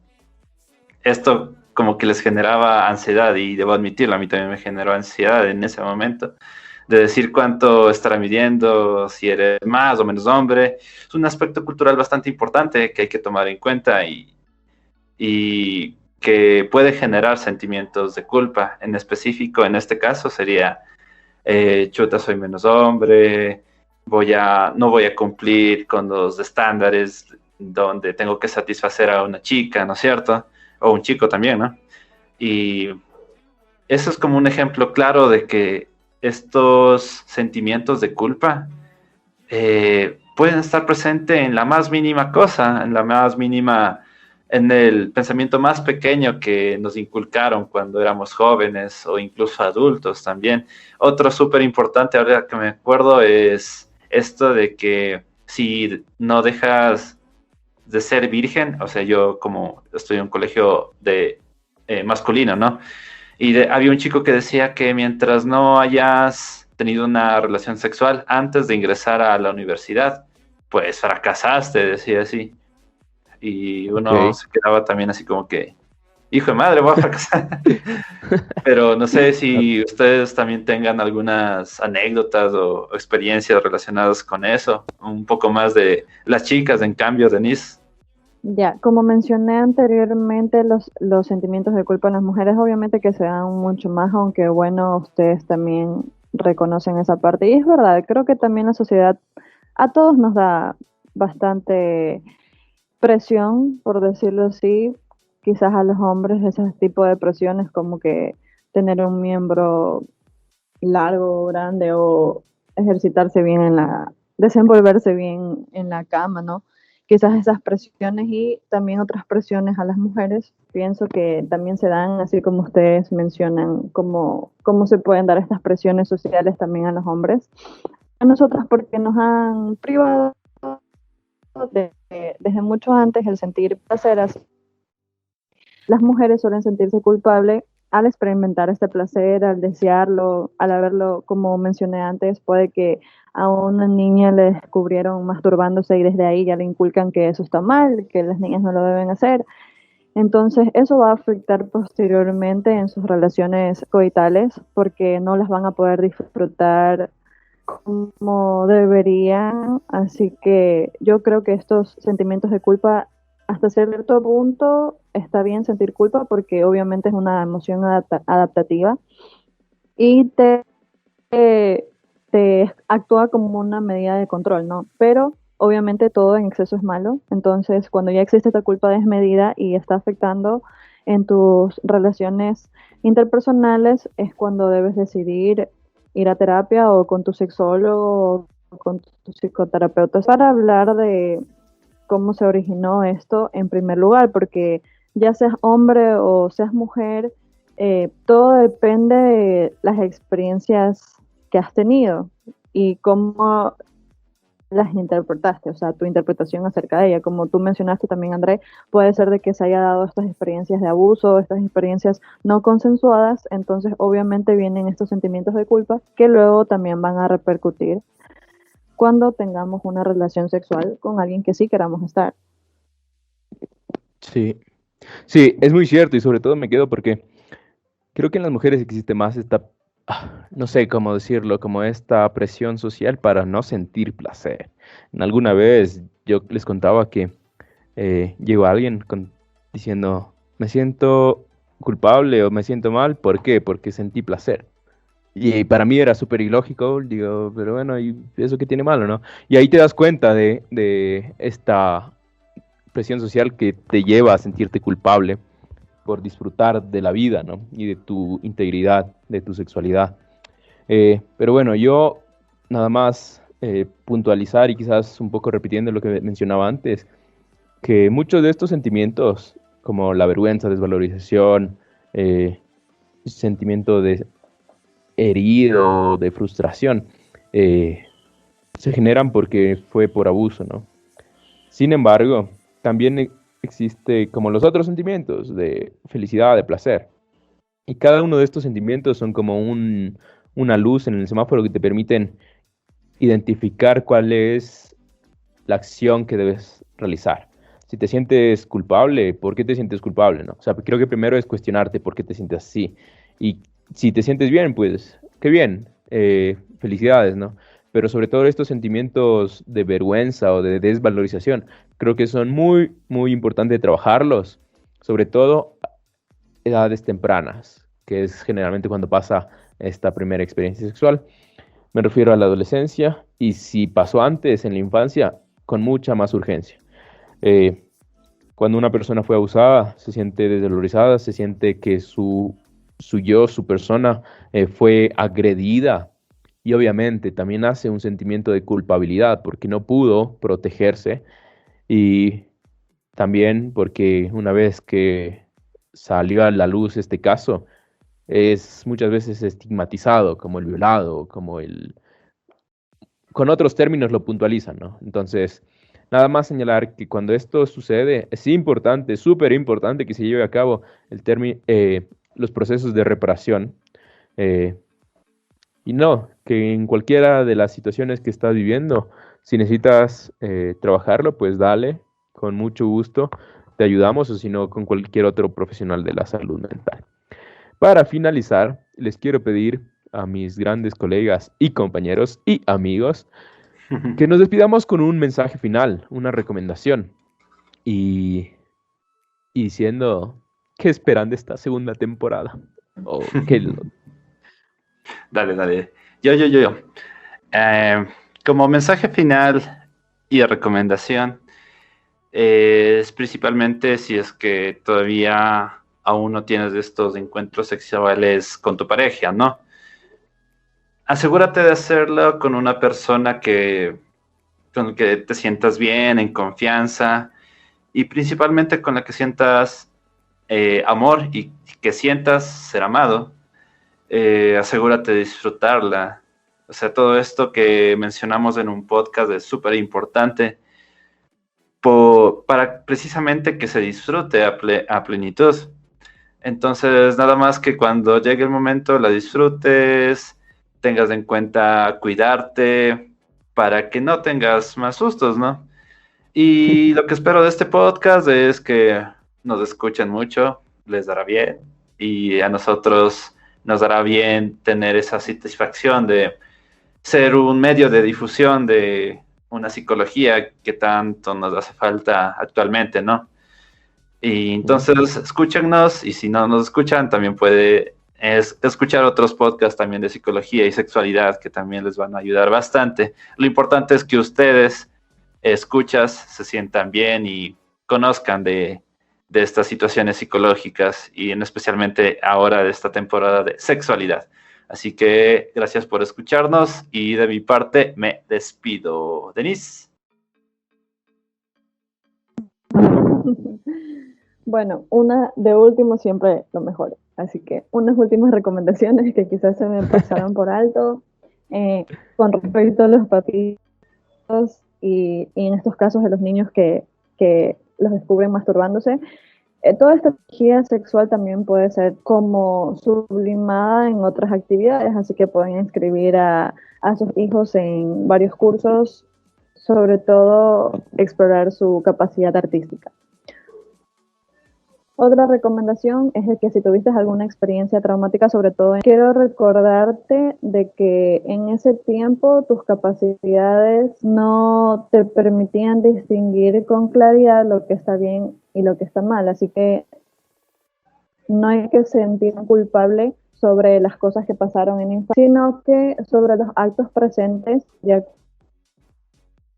esto como que les generaba ansiedad, y debo admitirlo, a mí también me generó ansiedad en ese momento, de decir cuánto estará midiendo, si eres más o menos hombre. Es un aspecto cultural bastante importante que hay que tomar en cuenta, y que puede generar sentimientos de culpa. En específico, en este caso sería, chuta, soy menos hombre, no voy a cumplir con los estándares donde tengo que satisfacer a una chica, ¿no es cierto? O un chico también, ¿no? Y eso es como un ejemplo claro de que estos sentimientos de culpa pueden estar presentes en la más mínima cosa, en el pensamiento más pequeño que nos inculcaron cuando éramos jóvenes o incluso adultos también. Otro súper importante ahora que me acuerdo es esto de que si no dejas de ser virgen, o sea, yo como estoy en un colegio de masculino, ¿no? Había un chico que decía que mientras no hayas tenido una relación sexual antes de ingresar a la universidad, pues fracasaste, decía así. Y uno se quedaba también así como que, hijo de madre, voy a fracasar. Pero no sé si ustedes también tengan algunas anécdotas o experiencias relacionadas con eso. Un poco más de las chicas, en cambio, Denise. Ya, como mencioné anteriormente, los sentimientos de culpa en las mujeres obviamente que se dan mucho más, aunque bueno, ustedes también reconocen esa parte. Y es verdad, creo que también la sociedad a todos nos da bastante presión, por decirlo así. Quizás a los hombres ese tipo de presiones como que tener un miembro largo, grande o ejercitarse bien desenvolverse bien en la cama, ¿no? Quizás esas presiones y también otras presiones a las mujeres, pienso que también se dan, así como ustedes mencionan, cómo se pueden dar estas presiones sociales también a los hombres. A nosotras porque nos han privado desde mucho antes el sentir placer. Las mujeres suelen sentirse culpables al experimentar este placer, al desearlo, al haberlo, como mencioné antes, puede que a una niña le descubrieron masturbándose y desde ahí ya le inculcan que eso está mal, que las niñas no lo deben hacer. Entonces eso va a afectar posteriormente en sus relaciones coitales porque no las van a poder disfrutar como deberían. Así que yo creo que estos sentimientos de culpa, hasta cierto punto está bien sentir culpa porque obviamente es una emoción adaptativa y te actúa como una medida de control, ¿no? Pero obviamente todo en exceso es malo. Entonces cuando ya existe esta culpa desmedida y está afectando en tus relaciones interpersonales, es cuando debes decidir ir a terapia o con tu sexólogo o con tu psicoterapeuta para hablar de cómo se originó esto en primer lugar, porque ya seas hombre o seas mujer, todo depende de las experiencias que has tenido y cómo las interpretaste, o sea, tu interpretación acerca de ella. Como tú mencionaste también, André, puede ser de que se haya dado estas experiencias de abuso, estas experiencias no consensuadas, entonces obviamente vienen estos sentimientos de culpa que luego también van a repercutir cuando tengamos una relación sexual con alguien que sí queramos estar. Sí, sí, es muy cierto y sobre todo me quedo porque creo que en las mujeres existe más no sé cómo decirlo, como esta presión social para no sentir placer. Alguna vez yo les contaba que llegó alguien diciendo, me siento culpable o me siento mal, ¿por qué? Porque sentí placer. Y para mí era súper ilógico, digo, pero bueno, ¿y eso qué tiene malo, no? Y ahí te das cuenta de esta presión social que te lleva a sentirte culpable por disfrutar de la vida, ¿no? Y de tu integridad, de tu sexualidad. Pero bueno, yo nada más puntualizar y quizás un poco repitiendo lo que mencionaba antes, que muchos de estos sentimientos, como la vergüenza, desvalorización, sentimiento de herido, de frustración, se generan porque fue por abuso, ¿no? Sin embargo, también existe como los otros sentimientos de felicidad, de placer. Y cada uno de estos sentimientos son como una luz en el semáforo que te permiten identificar cuál es la acción que debes realizar. Si te sientes culpable, ¿por qué te sientes culpable, no? O sea, creo que primero es cuestionarte por qué te sientes así. Y si te sientes bien, pues, qué bien, felicidades, ¿no? Pero sobre todo estos sentimientos de vergüenza o de desvalorización, creo que son muy, muy importantes trabajarlos, sobre todo edades tempranas, que es generalmente cuando pasa esta primera experiencia sexual. Me refiero a la adolescencia, y si pasó antes, en la infancia, con mucha más urgencia. Cuando una persona fue abusada, se siente desvalorizada, se siente que su persona fue agredida, y obviamente también hace un sentimiento de culpabilidad porque no pudo protegerse, y también porque una vez que salió a la luz este caso, es muchas veces estigmatizado como el violado, con otros términos lo puntualizan, ¿no? Entonces, nada más señalar que cuando esto sucede, es importante, súper importante que se lleve a cabo los procesos de reparación. Y no, que en cualquiera de las situaciones que estás viviendo, si necesitas trabajarlo, pues dale, con mucho gusto, te ayudamos, o si no, con cualquier otro profesional de la salud mental. Para finalizar, les quiero pedir a mis grandes colegas y compañeros y amigos que nos despidamos con un mensaje final, una recomendación, y diciendo qué esperan de esta segunda temporada. Dale. Yo. Como mensaje final y recomendación, es principalmente si es que todavía aún no tienes estos encuentros sexuales con tu pareja, ¿no? Asegúrate de hacerlo con una persona con la que te sientas bien, en confianza, y principalmente con la que sientas amor y que sientas ser amado. Asegúrate de disfrutarla. O sea, todo esto que mencionamos en un podcast es súper importante para precisamente que se disfrute a plenitud. Entonces, nada más que cuando llegue el momento la disfrutes, tengas en cuenta cuidarte para que no tengas más sustos, ¿no? Y lo que espero de este podcast es que nos escuchen mucho, les dará bien, y a nosotros nos dará bien tener esa satisfacción de ser un medio de difusión de una psicología que tanto nos hace falta actualmente, ¿no? Y entonces escúchenos, y si no nos escuchan, también puede escuchar otros podcasts también de psicología y sexualidad que también les van a ayudar bastante. Lo importante es que ustedes, escuchas, se sientan bien y conozcan de estas situaciones psicológicas, y en especialmente ahora de esta temporada de sexualidad. Así que gracias por escucharnos, y de mi parte me despido. Denise. Bueno, de último siempre lo mejor. Así que unas últimas recomendaciones que quizás se me pasaron por alto. Con respecto a los papitos y en estos casos de los niños que los descubren masturbándose, toda esta energía sexual también puede ser como sublimada en otras actividades, así que pueden inscribir a sus hijos en varios cursos, sobre todo explorar su capacidad artística. Otra recomendación es de que si tuviste alguna experiencia traumática, sobre todo, quiero recordarte de que en ese tiempo tus capacidades no te permitían distinguir con claridad lo que está bien y lo que está mal, así que no hay que sentir culpable sobre las cosas que pasaron en infancia, sino que sobre los actos presentes ya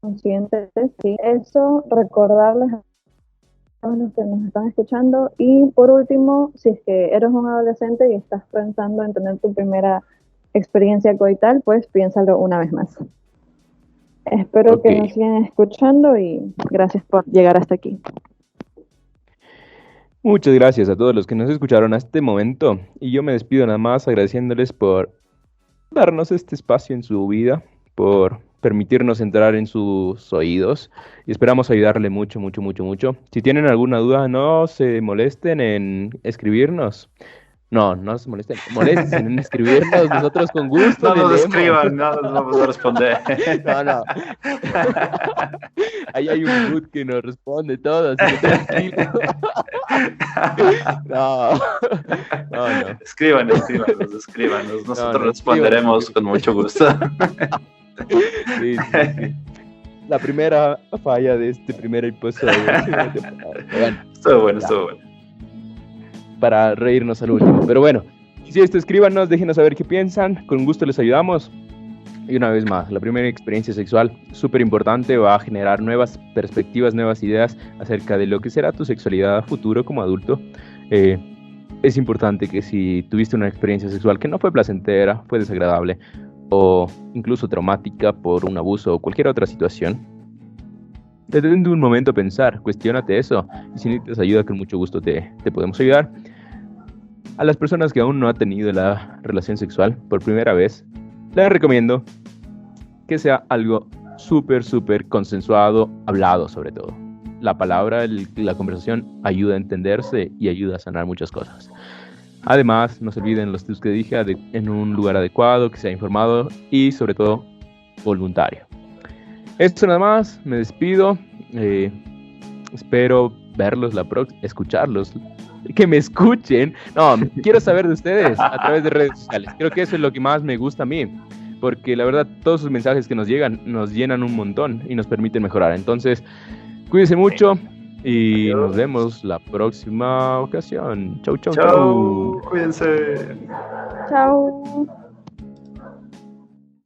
conscientes, ¿sí? Eso, recordarles a los que nos están escuchando. Y por último, si es que eres un adolescente y estás pensando en tener tu primera experiencia coital, pues piénsalo una vez más. Espero que nos sigan escuchando y gracias por llegar hasta aquí. Muchas gracias a todos los que nos escucharon hasta este momento, y yo me despido nada más agradeciéndoles por darnos este espacio en su vida, por permitirnos entrar en sus oídos, y esperamos ayudarle mucho. Si tienen alguna duda, no se molesten en escribirnos. No se molesten en escribirnos, nosotros con gusto. No nos escriban, no nos vamos a responder. No. Ahí hay un bot que nos responde todo, así que tranquilo. No. Escríbanos. Nosotros responderemos con mucho gusto. Sí. La primera falla de este primer episodio. Bueno, estuvo bueno. para reírnos al último. Pero bueno, si esto, escríbanos, déjenos saber qué piensan, con gusto les ayudamos. Y una vez más, la primera experiencia sexual, súper importante, va a generar nuevas perspectivas, nuevas ideas acerca de lo que será tu sexualidad a futuro como adulto. Es importante que si tuviste una experiencia sexual que no fue placentera, fue desagradable o incluso traumática por un abuso o cualquier otra situación, detente un momento a pensar, cuestiónate eso, y si necesitas ayuda, con mucho gusto te podemos ayudar. A las personas que aún no han tenido la relación sexual por primera vez, les recomiendo que sea algo súper consensuado, hablado sobre todo. La palabra, la conversación ayuda a entenderse y ayuda a sanar muchas cosas. Además, no se olviden los tips que dije, en un lugar adecuado, que sea informado y sobre todo voluntario. Esto nada más, me despido. Espero verlos escucharlos, que me escuchen. No, quiero saber de ustedes a través de redes sociales. Creo que eso es lo que más me gusta a mí, porque la verdad todos sus mensajes que nos llegan nos llenan un montón y nos permiten mejorar. Entonces, cuídense mucho y nos vemos la próxima ocasión. Chau. Cuídense. Chao.